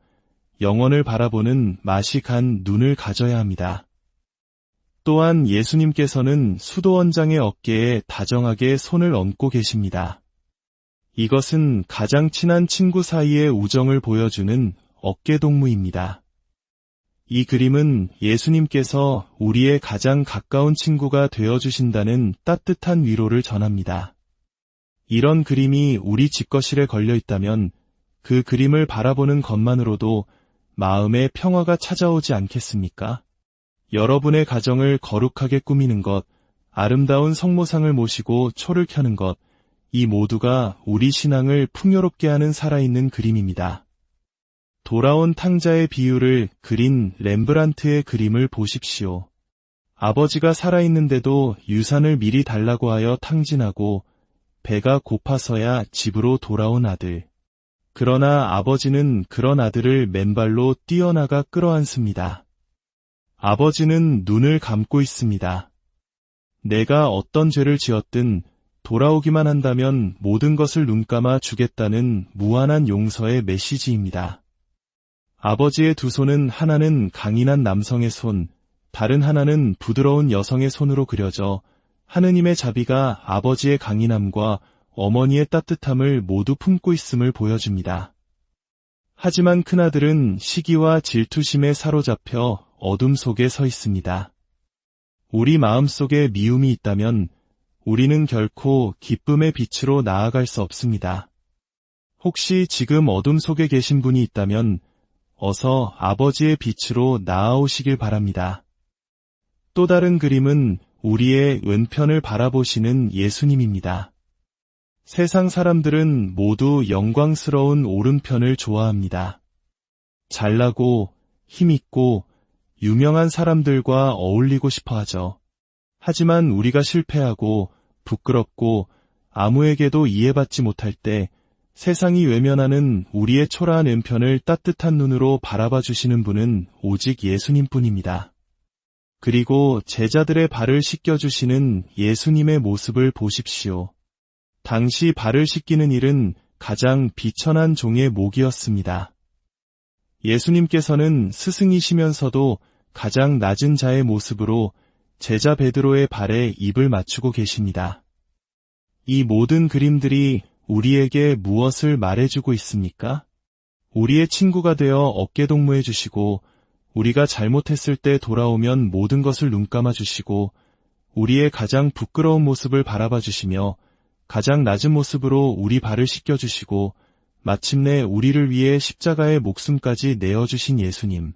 영원을 바라보는 맛이 간 눈을 가져야 합니다. 또한 예수님께서는 수도원장의 어깨에 다정하게 손을 얹고 계십니다. 이것은 가장 친한 친구 사이의 우정을 보여주는 어깨동무입니다. 이 그림은 예수님께서 우리의 가장 가까운 친구가 되어주신다는 따뜻한 위로를 전합니다. 이런 그림이 우리 집거실에 걸려 있다면 그 그림을 바라보는 것만으로도 마음의 평화가 찾아오지 않겠습니까? 여러분의 가정을 거룩하게 꾸미는 것, 아름다운 성모상을 모시고 초를 켜는 것, 이 모두가 우리 신앙을 풍요롭게 하는 살아있는 그림입니다. 돌아온 탕자의 비유를 그린 렘브란트의 그림을 보십시오. 아버지가 살아있는데도 유산을 미리 달라고 하여 탕진하고 배가 고파서야 집으로 돌아온 아들. 그러나 아버지는 그런 아들을 맨발로 뛰어나가 끌어안습니다. 아버지는 눈을 감고 있습니다. 내가 어떤 죄를 지었든 돌아오기만 한다면 모든 것을 눈감아 주겠다는 무한한 용서의 메시지입니다. 아버지의 두 손은 하나는 강인한 남성의 손, 다른 하나는 부드러운 여성의 손으로 그려져 하느님의 자비가 아버지의 강인함과 어머니의 따뜻함을 모두 품고 있음을 보여줍니다. 하지만 큰아들은 시기와 질투심에 사로잡혀 어둠 속에 서 있습니다. 우리 마음속에 미움이 있다면 우리는 결코 기쁨의 빛으로 나아갈 수 없습니다. 혹시 지금 어둠 속에 계신 분이 있다면 어서 아버지의 빛으로 나아오시길 바랍니다. 또 다른 그림은 우리의 왼편을 바라보시는 예수님입니다. 세상 사람들은 모두 영광스러운 오른편을 좋아합니다. 잘나고 힘있고 유명한 사람들과 어울리고 싶어 하죠. 하지만 우리가 실패하고 부끄럽고 아무에게도 이해받지 못할 때 세상이 외면하는 우리의 초라한 왼편을 따뜻한 눈으로 바라봐 주시는 분은 오직 예수님뿐입니다. 그리고 제자들의 발을 씻겨주시는 예수님의 모습을 보십시오. 당시 발을 씻기는 일은 가장 비천한 종의 몫이었습니다. 예수님께서는 스승이시면서도 가장 낮은 자의 모습으로 제자 베드로의 발에 입을 맞추고 계십니다. 이 모든 그림들이 우리에게 무엇을 말해주고 있습니까? 우리의 친구가 되어 어깨동무해 주시고 우리가 잘못했을 때 돌아오면 모든 것을 눈감아 주시고 우리의 가장 부끄러운 모습을 바라봐 주시며 가장 낮은 모습으로 우리 발을 씻겨 주시고 마침내 우리를 위해 십자가의 목숨까지 내어주신 예수님.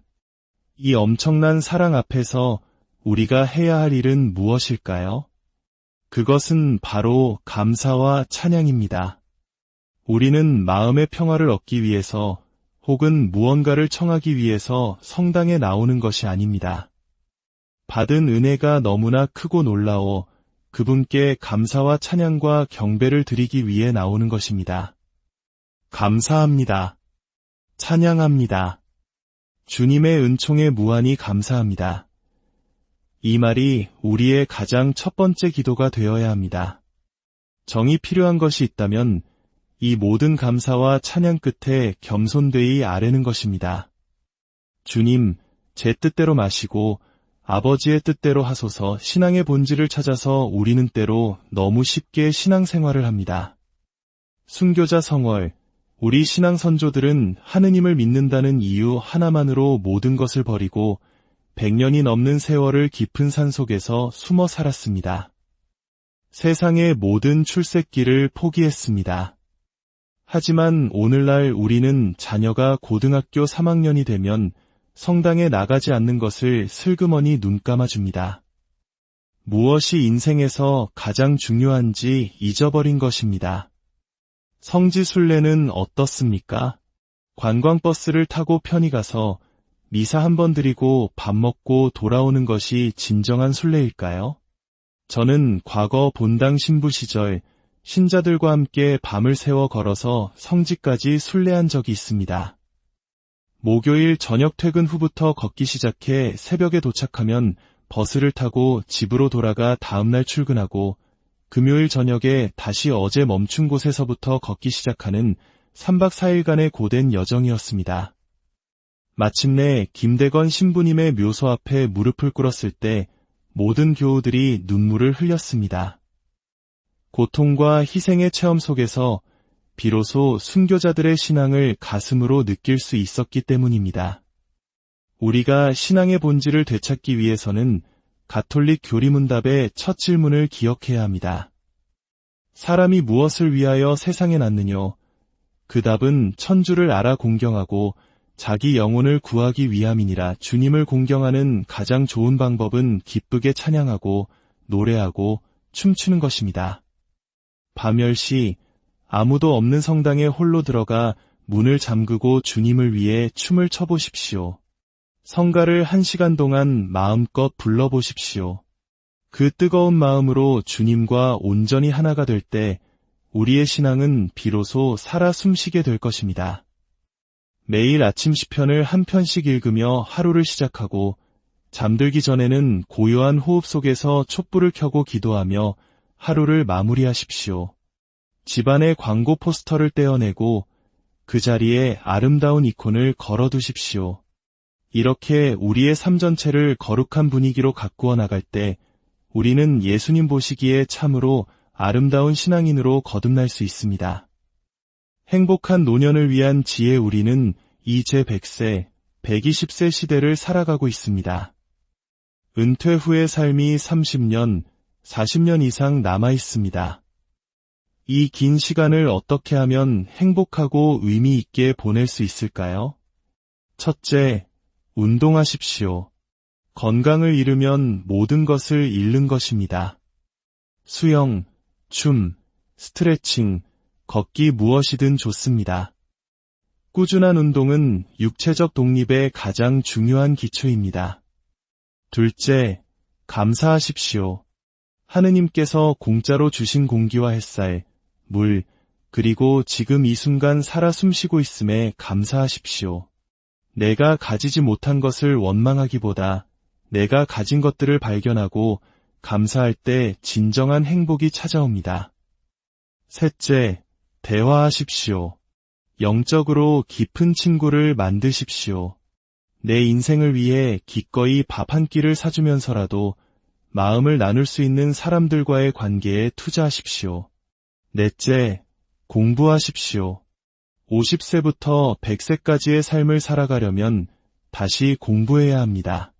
이 엄청난 사랑 앞에서 우리가 해야 할 일은 무엇일까요? 그것은 바로 감사와 찬양입니다. 우리는 마음의 평화를 얻기 위해서 혹은 무언가를 청하기 위해서 성당에 나오는 것이 아닙니다. 받은 은혜가 너무나 크고 놀라워 그분께 감사와 찬양과 경배를 드리기 위해 나오는 것입니다. 감사합니다. 찬양합니다. 주님의 은총에 무한히 감사합니다. 이 말이 우리의 가장 첫 번째 기도가 되어야 합니다. 정이 필요한 것이 있다면 이 모든 감사와 찬양 끝에 겸손되이 아뢰는 것입니다. 주님, 제 뜻대로 마시고 아버지의 뜻대로 하소서. 신앙의 본질을 찾아서 우리는 때로 너무 쉽게 신앙생활을 합니다. 순교자 성월, 우리 신앙 선조들은 하느님을 믿는다는 이유 하나만으로 모든 것을 버리고 100년이 넘는 세월을 깊은 산 속에서 숨어 살았습니다. 세상의 모든 출세길을 포기했습니다. 하지만 오늘날 우리는 자녀가 고등학교 3학년이 되면 성당에 나가지 않는 것을 슬그머니 눈감아줍니다. 무엇이 인생에서 가장 중요한지 잊어버린 것입니다. 성지순례는 어떻습니까? 관광버스를 타고 편히 가서 미사 한 번 드리고 밥 먹고 돌아오는 것이 진정한 순례일까요? 저는 과거 본당 신부 시절 신자들과 함께 밤을 새워 걸어서 성지까지 순례한 적이 있습니다. 목요일 저녁 퇴근 후부터 걷기 시작해 새벽에 도착하면 버스를 타고 집으로 돌아가 다음날 출근하고 금요일 저녁에 다시 어제 멈춘 곳에서부터 걷기 시작하는 3박 4일간의 고된 여정이었습니다. 마침내 김대건 신부님의 묘소 앞에 무릎을 꿇었을 때 모든 교우들이 눈물을 흘렸습니다. 고통과 희생의 체험 속에서 비로소 순교자들의 신앙을 가슴으로 느낄 수 있었기 때문입니다. 우리가 신앙의 본질을 되찾기 위해서는 가톨릭 교리문답의 첫 질문을 기억해야 합니다. 사람이 무엇을 위하여 세상에 났느뇨? 그 답은 천주를 알아 공경하고 자기 영혼을 구하기 위함이니라. 주님을 공경하는 가장 좋은 방법은 기쁘게 찬양하고 노래하고 춤추는 것입니다. 밤 10시 아무도 없는 성당에 홀로 들어가 문을 잠그고 주님을 위해 춤을 춰보십시오. 성가를 1시간 동안 마음껏 불러보십시오. 그 뜨거운 마음으로 주님과 온전히 하나가 될 때 우리의 신앙은 비로소 살아 숨쉬게 될 것입니다. 매일 아침 시편을 한 편씩 읽으며 하루를 시작하고 잠들기 전에는 고요한 호흡 속에서 촛불을 켜고 기도하며 하루를 마무리하십시오. 집안의 광고 포스터를 떼어내고 그 자리에 아름다운 이콘을 걸어두십시오. 이렇게 우리의 삶 전체를 거룩한 분위기로 가꾸어 나갈 때 우리는 예수님 보시기에 참으로 아름다운 신앙인으로 거듭날 수 있습니다. 행복한 노년을 위한 지혜. 우리는 이 제100세, 120세 시대를 살아가고 있습니다. 은퇴 후의 삶이 30년, 40년 이상 남아 있습니다. 이 긴 시간을 어떻게 하면 행복하고 의미 있게 보낼 수 있을까요? 첫째, 운동하십시오. 건강을 잃으면 모든 것을 잃는 것입니다. 수영, 춤, 스트레칭, 걷기 무엇이든 좋습니다. 꾸준한 운동은 육체적 독립의 가장 중요한 기초입니다. 둘째, 감사하십시오. 하느님께서 공짜로 주신 공기와 햇살, 물, 그리고 지금 이 순간 살아 숨쉬고 있음에 감사하십시오. 내가 가지지 못한 것을 원망하기보다 내가 가진 것들을 발견하고 감사할 때 진정한 행복이 찾아옵니다. 셋째, 대화하십시오. 영적으로 깊은 친구를 만드십시오. 내 인생을 위해 기꺼이 밥 한 끼를 사주면서라도 마음을 나눌 수 있는 사람들과의 관계에 투자하십시오. 넷째, 공부하십시오. 50세부터 100세까지의 삶을 살아가려면 다시 공부해야 합니다.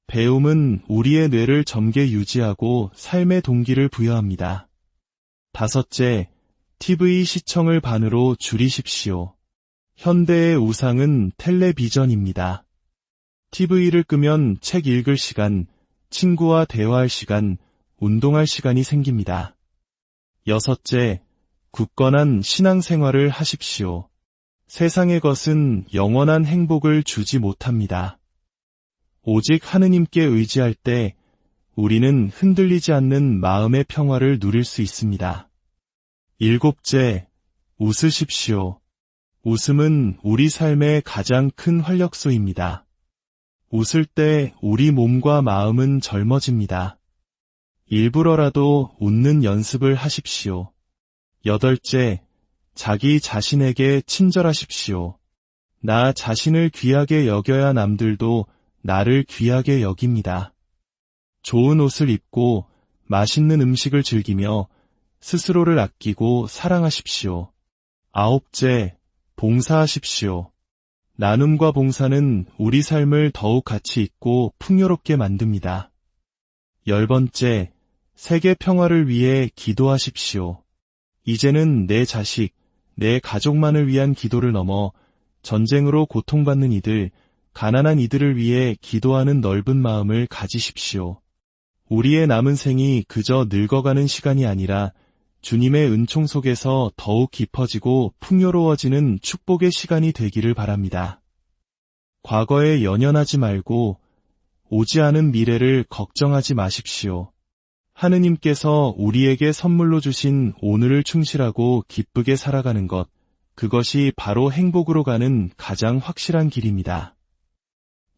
배움은 우리의 뇌를 젊게 유지하고 삶의 동기를 부여합니다. 다섯째, TV 시청을 반으로 줄이십시오. 현대의 우상은 텔레비전입니다. TV를 끄면 책 읽을 시간, 친구와 대화할 시간, 운동할 시간이 생깁니다. 여섯째, 굳건한 신앙생활을 하십시오. 세상의 것은 영원한 행복을 주지 못합니다. 오직 하느님께 의지할 때 우리는 흔들리지 않는 마음의 평화를 누릴 수 있습니다. 7째, 웃으십시오. 웃음은 우리 삶의 가장 큰 활력소입니다. 웃을 때 우리 몸과 마음은 젊어집니다. 일부러라도 웃는 연습을 하십시오. 8째, 자기 자신에게 친절하십시오. 나 자신을 귀하게 여겨야 남들도 나를 귀하게 여깁니다. 좋은 옷을 입고 맛있는 음식을 즐기며 스스로를 아끼고 사랑하십시오. 9째, 봉사하십시오. 나눔과 봉사는 우리 삶을 더욱 가치 있고 풍요롭게 만듭니다. 10번째, 세계 평화를 위해 기도하십시오. 이제는 내 자식, 내 가족만을 위한 기도를 넘어 전쟁으로 고통받는 이들, 가난한 이들을 위해 기도하는 넓은 마음을 가지십시오. 우리의 남은 생이 그저 늙어가는 시간이 아니라 주님의 은총 속에서 더욱 깊어지고 풍요로워지는 축복의 시간이 되기를 바랍니다. 과거에 연연하지 말고 오지 않은 미래를 걱정하지 마십시오. 하느님께서 우리에게 선물로 주신 오늘을 충실하고 기쁘게 살아가는 것, 그것이 바로 행복으로 가는 가장 확실한 길입니다.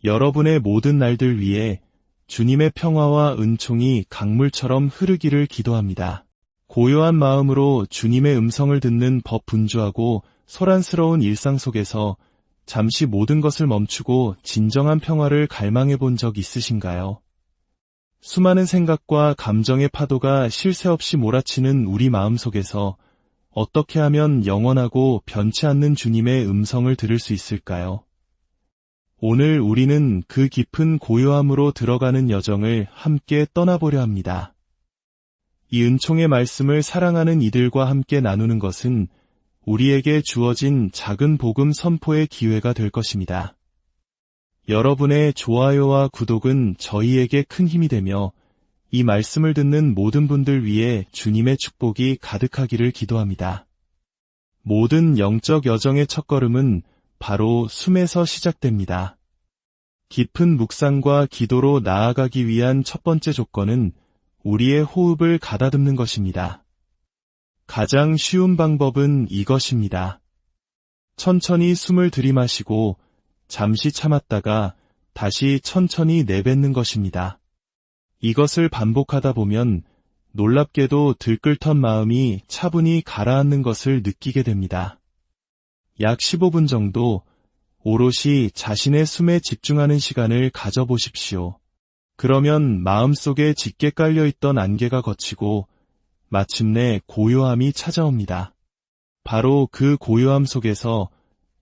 여러분의 모든 날들 위해 주님의 평화와 은총이 강물처럼 흐르기를 기도합니다. 고요한 마음으로 주님의 음성을 듣는 법 분주하고 소란스러운 일상 속에서 잠시 모든 것을 멈추고 진정한 평화를 갈망해 본 적 있으신가요? 수많은 생각과 감정의 파도가 쉴 새 없이 몰아치는 우리 마음 속에서 어떻게 하면 영원하고 변치 않는 주님의 음성을 들을 수 있을까요? 오늘 우리는 그 깊은 고요함으로 들어가는 여정을 함께 떠나보려 합니다. 이 은총의 말씀을 사랑하는 이들과 함께 나누는 것은 우리에게 주어진 작은 복음 선포의 기회가 될 것입니다. 여러분의 좋아요와 구독은 저희에게 큰 힘이 되며 이 말씀을 듣는 모든 분들 위해 주님의 축복이 가득하기를 기도합니다. 모든 영적 여정의 첫걸음은 바로 숨에서 시작됩니다. 깊은 묵상과 기도로 나아가기 위한 첫 번째 조건은 우리의 호흡을 가다듬는 것입니다. 가장 쉬운 방법은 이것입니다. 천천히 숨을 들이마시고 잠시 참았다가 다시 천천히 내뱉는 것입니다. 이것을 반복하다 보면 놀랍게도 들끓던 마음이 차분히 가라앉는 것을 느끼게 됩니다. 약 15분 정도 오롯이 자신의 숨에 집중하는 시간을 가져보십시오. 그러면 마음속에 짙게 깔려있던 안개가 걷히고 마침내 고요함이 찾아옵니다. 바로 그 고요함 속에서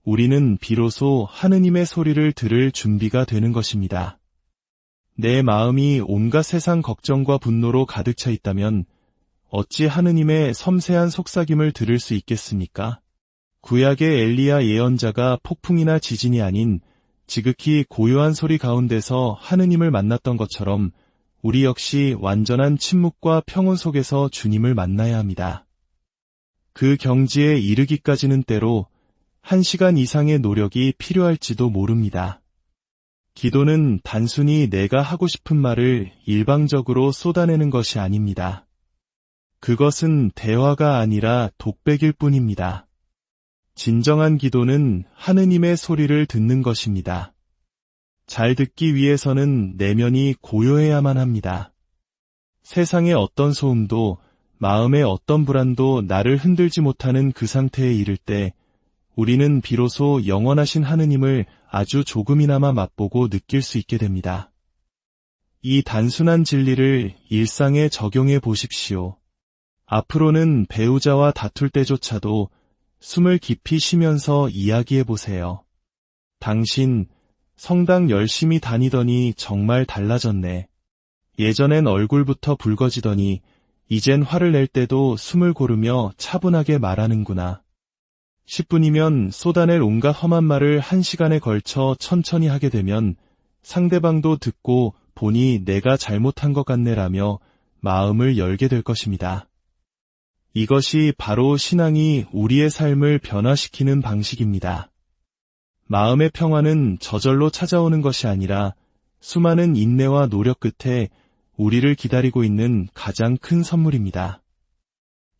우리는 비로소 하느님의 소리를 들을 준비가 되는 것입니다. 내 마음이 온갖 세상 걱정과 분노로 가득 차 있다면 어찌 하느님의 섬세한 속삭임을 들을 수 있겠습니까? 구약의 엘리야 예언자가 폭풍이나 지진이 아닌 지극히 고요한 소리 가운데서 하느님을 만났던 것처럼 우리 역시 완전한 침묵과 평온 속에서 주님을 만나야 합니다. 그 경지에 이르기까지는 때로 1시간 이상의 노력이 필요할지도 모릅니다. 기도는 단순히 내가 하고 싶은 말을 일방적으로 쏟아내는 것이 아닙니다. 그것은 대화가 아니라 독백일 뿐입니다. 진정한 기도는 하느님의 소리를 듣는 것입니다. 잘 듣기 위해서는 내면이 고요해야만 합니다. 세상의 어떤 소음도 마음의 어떤 불안도 나를 흔들지 못하는 그 상태에 이를 때 우리는 비로소 영원하신 하느님을 아주 조금이나마 맛보고 느낄 수 있게 됩니다. 이 단순한 진리를 일상에 적용해 보십시오. 앞으로는 배우자와 다툴 때조차도 숨을 깊이 쉬면서 이야기해 보세요. 당신, 성당 열심히 다니더니 정말 달라졌네. 예전엔 얼굴부터 붉어지더니 이젠 화를 낼 때도 숨을 고르며 차분하게 말하는구나. 10분이면 쏟아낼 온갖 험한 말을 1시간에 걸쳐 천천히 하게 되면 상대방도 듣고 보니 내가 잘못한 것 같네라며 마음을 열게 될 것입니다. 이것이 바로 신앙이 우리의 삶을 변화시키는 방식입니다. 마음의 평화는 저절로 찾아오는 것이 아니라 수많은 인내와 노력 끝에 우리를 기다리고 있는 가장 큰 선물입니다.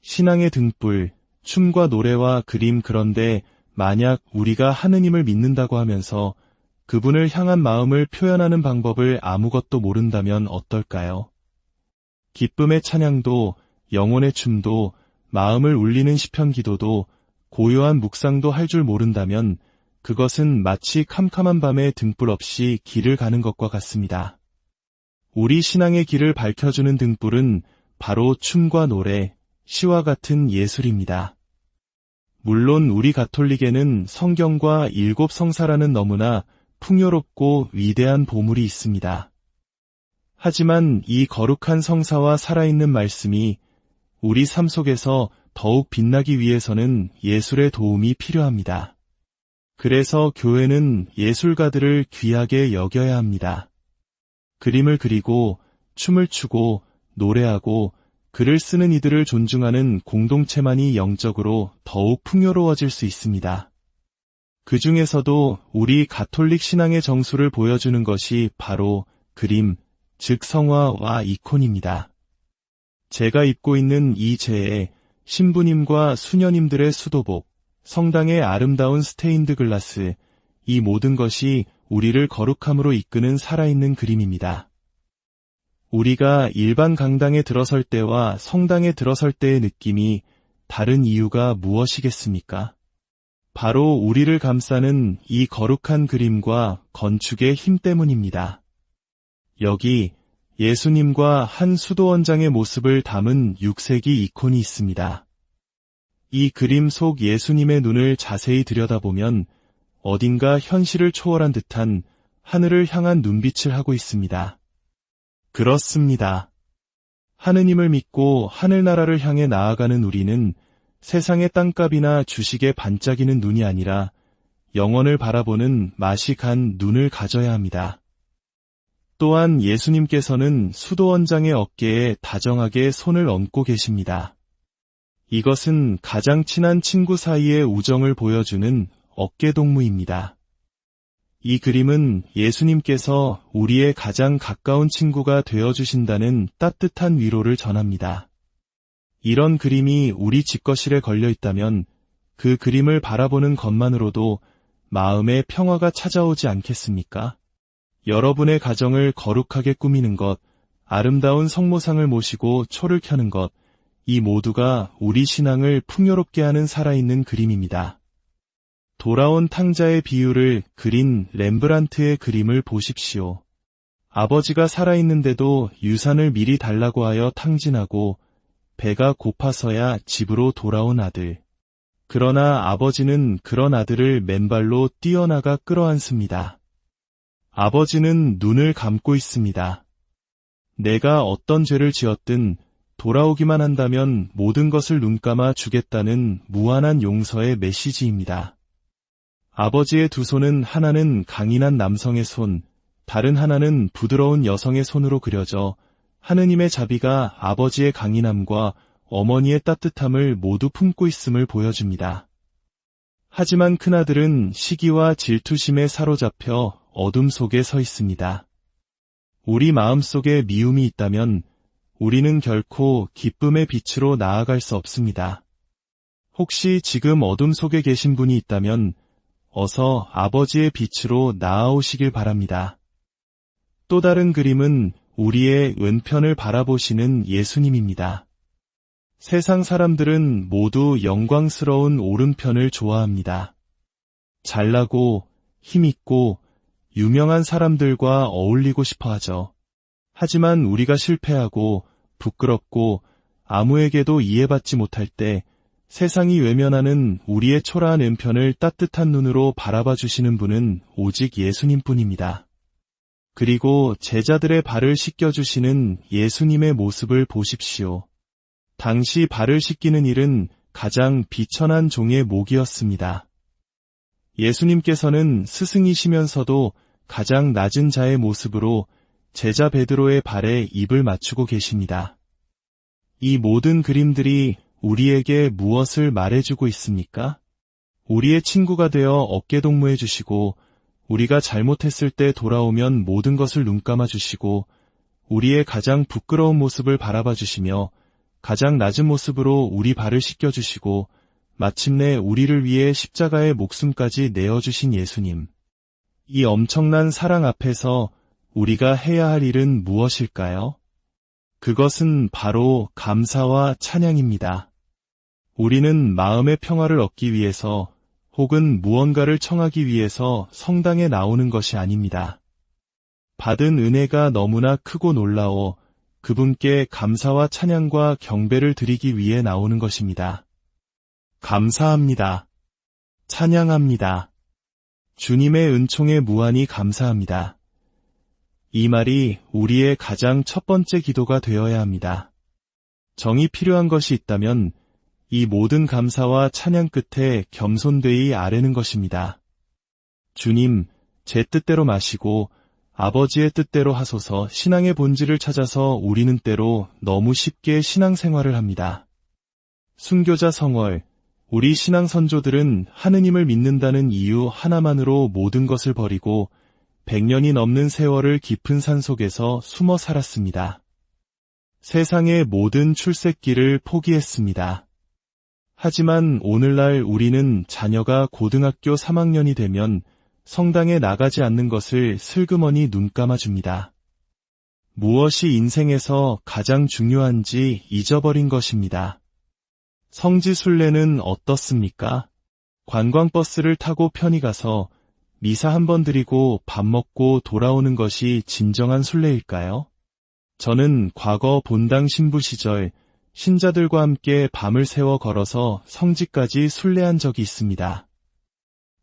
신앙의 등불, 춤과 노래와 그림, 그런데 만약 우리가 하느님을 믿는다고 하면서 그분을 향한 마음을 표현하는 방법을 아무것도 모른다면 어떨까요? 기쁨의 찬양도, 영혼의 춤도, 마음을 울리는 시편 기도도, 고요한 묵상도 할 줄 모른다면 그것은 마치 캄캄한 밤에 등불 없이 길을 가는 것과 같습니다. 우리 신앙의 길을 밝혀주는 등불은 바로 춤과 노래, 시와 같은 예술입니다. 물론 우리 가톨릭에는 성경과 7 성사라는 너무나 풍요롭고 위대한 보물이 있습니다. 하지만 이 거룩한 성사와 살아있는 말씀이 우리 삶 속에서 더욱 빛나기 위해서는 예술의 도움이 필요합니다. 그래서 교회는 예술가들을 귀하게 여겨야 합니다. 그림을 그리고 춤을 추고 노래하고 글을 쓰는 이들을 존중하는 공동체만이 영적으로 더욱 풍요로워질 수 있습니다. 그 중에서도 우리 가톨릭 신앙의 정수를 보여주는 것이 바로 그림, 즉 성화와 이콘입니다. 제가 입고 있는 이 제에 신부님과 수녀님들의 수도복, 성당의 아름다운 스테인드 글라스, 이 모든 것이 우리를 거룩함으로 이끄는 살아있는 그림입니다. 우리가 일반 강당에 들어설 때와 성당에 들어설 때의 느낌이 다른 이유가 무엇이겠습니까? 바로 우리를 감싸는 이 거룩한 그림과 건축의 힘 때문입니다. 여기 예수님과 한 수도원장의 모습을 담은 6세기 이콘이 있습니다. 이 그림 속 예수님의 눈을 자세히 들여다보면 어딘가 현실을 초월한 듯한 하늘을 향한 눈빛을 하고 있습니다. 그렇습니다. 하느님을 믿고 하늘나라를 향해 나아가는 우리는 세상의 땅값이나 주식에 반짝이는 눈이 아니라 영원을 바라보는 맛이 간 눈을 가져야 합니다. 또한 예수님께서는 수도원장의 어깨에 다정하게 손을 얹고 계십니다. 이것은 가장 친한 친구 사이의 우정을 보여주는 어깨동무입니다. 이 그림은 예수님께서 우리의 가장 가까운 친구가 되어주신다는 따뜻한 위로를 전합니다. 이런 그림이 우리 집거실에 걸려 있다면 그 그림을 바라보는 것만으로도 마음의 평화가 찾아오지 않겠습니까? 여러분의 가정을 거룩하게 꾸미는 것, 아름다운 성모상을 모시고 초를 켜는 것, 이 모두가 우리 신앙을 풍요롭게 하는 살아있는 그림입니다. 돌아온 탕자의 비유를 그린 렘브란트의 그림을 보십시오. 아버지가 살아있는데도 유산을 미리 달라고 하여 탕진하고 배가 고파서야 집으로 돌아온 아들. 그러나 아버지는 그런 아들을 맨발로 뛰어나가 끌어안습니다. 아버지는 눈을 감고 있습니다. 내가 어떤 죄를 지었든 돌아오기만 한다면 모든 것을 눈감아 주겠다는 무한한 용서의 메시지입니다. 아버지의 두 손은 하나는 강인한 남성의 손, 다른 하나는 부드러운 여성의 손으로 그려져 하느님의 자비가 아버지의 강인함과 어머니의 따뜻함을 모두 품고 있음을 보여줍니다. 하지만 큰아들은 시기와 질투심에 사로잡혀 어둠 속에 서 있습니다. 우리 마음속에 미움이 있다면 우리는 결코 기쁨의 빛으로 나아갈 수 없습니다. 혹시 지금 어둠 속에 계신 분이 있다면 어서 아버지의 빛으로 나아오시길 바랍니다. 또 다른 그림은 우리의 왼편을 바라보시는 예수님입니다. 세상 사람들은 모두 영광스러운 오른편을 좋아합니다. 잘나고 힘있고 유명한 사람들과 어울리고 싶어 하죠. 하지만 우리가 실패하고 부끄럽고 아무에게도 이해받지 못할 때 세상이 외면하는 우리의 초라한 왼편을 따뜻한 눈으로 바라봐 주시는 분은 오직 예수님뿐입니다. 그리고 제자들의 발을 씻겨주시는 예수님의 모습을 보십시오. 당시 발을 씻기는 일은 가장 비천한 종의 몫이었습니다. 예수님께서는 스승이시면서도 가장 낮은 자의 모습으로 제자 베드로의 발에 입을 맞추고 계십니다. 이 모든 그림들이 우리에게 무엇을 말해주고 있습니까? 우리의 친구가 되어 어깨동무해 주시고, 우리가 잘못했을 때 돌아오면 모든 것을 눈감아 주시고, 우리의 가장 부끄러운 모습을 바라봐 주시며, 가장 낮은 모습으로 우리 발을 씻겨 주시고, 마침내 우리를 위해 십자가의 목숨까지 내어주신 예수님. 이 엄청난 사랑 앞에서 우리가 해야 할 일은 무엇일까요? 그것은 바로 감사와 찬양입니다. 우리는 마음의 평화를 얻기 위해서 혹은 무언가를 청하기 위해서 성당에 나오는 것이 아닙니다. 받은 은혜가 너무나 크고 놀라워 그분께 감사와 찬양과 경배를 드리기 위해 나오는 것입니다. 감사합니다. 찬양합니다. 주님의 은총에 무한히 감사합니다. 이 말이 우리의 가장 첫 번째 기도가 되어야 합니다. 정이 필요한 것이 있다면 이 모든 감사와 찬양 끝에 겸손되이 아뢰는 것입니다. 주님, 제 뜻대로 마시고 아버지의 뜻대로 하소서. 신앙의 본질을 찾아서 우리는 때로 너무 쉽게 신앙생활을 합니다. 순교자 성월, 우리 신앙 선조들은 하느님을 믿는다는 이유 하나만으로 모든 것을 버리고 100년이 넘는 세월을 깊은 산속에서 숨어 살았습니다. 세상의 모든 출세길을 포기했습니다. 하지만 오늘날 우리는 자녀가 고등학교 3학년이 되면 성당에 나가지 않는 것을 슬그머니 눈감아줍니다. 무엇이 인생에서 가장 중요한지 잊어버린 것입니다. 성지순례는 어떻습니까? 관광버스를 타고 편히 가서 미사 한 번 드리고 밥 먹고 돌아오는 것이 진정한 순례일까요? 저는 과거 본당 신부 시절 신자들과 함께 밤을 새워 걸어서 성지까지 순례한 적이 있습니다.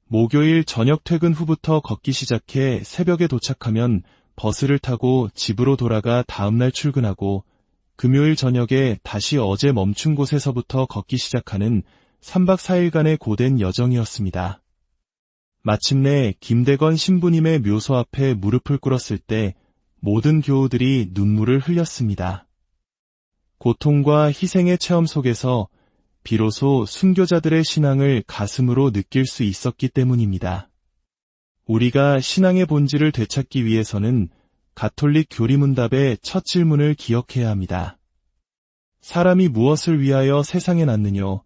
목요일 저녁 퇴근 후부터 걷기 시작해 새벽에 도착하면 버스를 타고 집으로 돌아가 다음날 출근하고 금요일 저녁에 다시 어제 멈춘 곳에서부터 걷기 시작하는 3박 4일간의 고된 여정이었습니다. 마침내 김대건 신부님의 묘소 앞에 무릎을 꿇었을 때 모든 교우들이 눈물을 흘렸습니다. 고통과 희생의 체험 속에서 비로소 순교자들의 신앙을 가슴으로 느낄 수 있었기 때문입니다. 우리가 신앙의 본질을 되찾기 위해서는 가톨릭 교리문답의 첫 질문을 기억해야 합니다. 사람이 무엇을 위하여 세상에 났느뇨?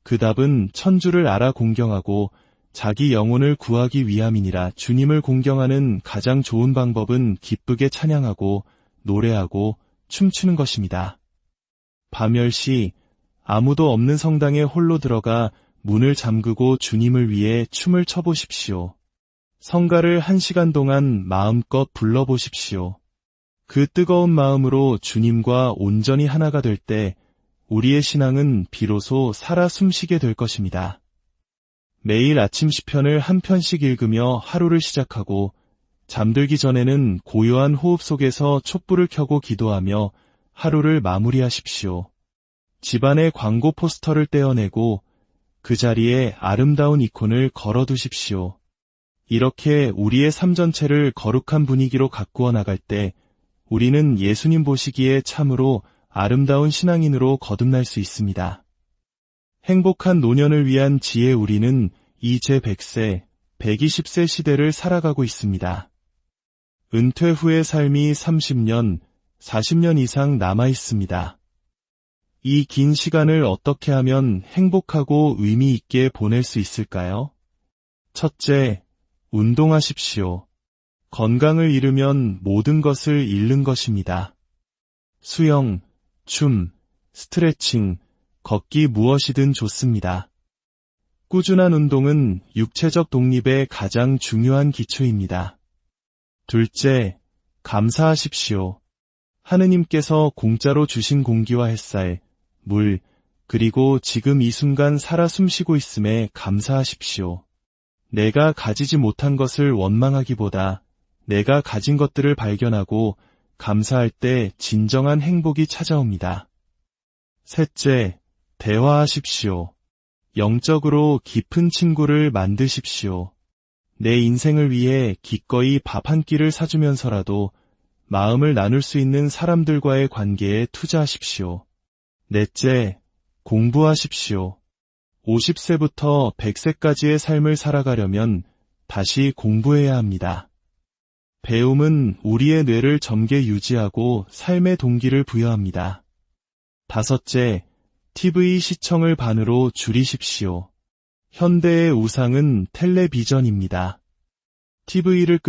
그 답은 천주를 알아 공경하고 자기 영혼을 구하기 위함이니라. 주님을 공경하는 가장 좋은 방법은 기쁘게 찬양하고 노래하고 춤추는 것입니다. 밤 10시 아무도 없는 성당에 홀로 들어가 문을 잠그고 주님을 위해 춤을 춰보십시오. 성가를 1시간 동안 마음껏 불러보십시오. 그 뜨거운 마음으로 주님과 온전히 하나가 될 때 우리의 신앙은 비로소 살아 숨쉬게 될 것입니다. 매일 아침 시편을 한 편씩 읽으며 하루를 시작하고 잠들기 전에는 고요한 호흡 속에서 촛불을 켜고 기도하며 하루를 마무리하십시오. 집안의 광고 포스터를 떼어내고 그 자리에 아름다운 이콘을 걸어두십시오. 이렇게 우리의 삶 전체를 거룩한 분위기로 가꾸어 나갈 때 우리는 예수님 보시기에 참으로 아름다운 신앙인으로 거듭날 수 있습니다. 행복한 노년을 위한 지혜. 우리는 이 제100세, 120세 시대를 살아가고 있습니다. 은퇴 후의 삶이 30년, 40년 이상 남아 있습니다. 이 긴 시간을 어떻게 하면 행복하고 의미 있게 보낼 수 있을까요? 첫째, 운동하십시오. 건강을 잃으면 모든 것을 잃는 것입니다. 수영, 춤, 스트레칭, 걷기 무엇이든 좋습니다. 꾸준한 운동은 육체적 독립의 가장 중요한 기초입니다. 둘째, 감사하십시오. 하느님께서 공짜로 주신 공기와 햇살, 물, 그리고 지금 이 순간 살아 숨쉬고 있음에 감사하십시오. 내가 가지지 못한 것을 원망하기보다 내가 가진 것들을 발견하고 감사할 때 진정한 행복이 찾아옵니다. 셋째, 대화하십시오. 영적으로 깊은 친구를 만드십시오. 내 인생을 위해 기꺼이 밥 한 끼를 사주면서라도 마음을 나눌 수 있는 사람들과의 관계에 투자하십시오. 넷째, 공부하십시오. 50세부터 100세까지의 삶을 살아가려면 다시 공부해야 합니다. 배움은 우리의 뇌를 젊게 유지하고 삶의 동기를 부여합니다. 5째, TV 시청을 반으로 줄이십시오. 현대의 우상은 텔레비전입니다. TV를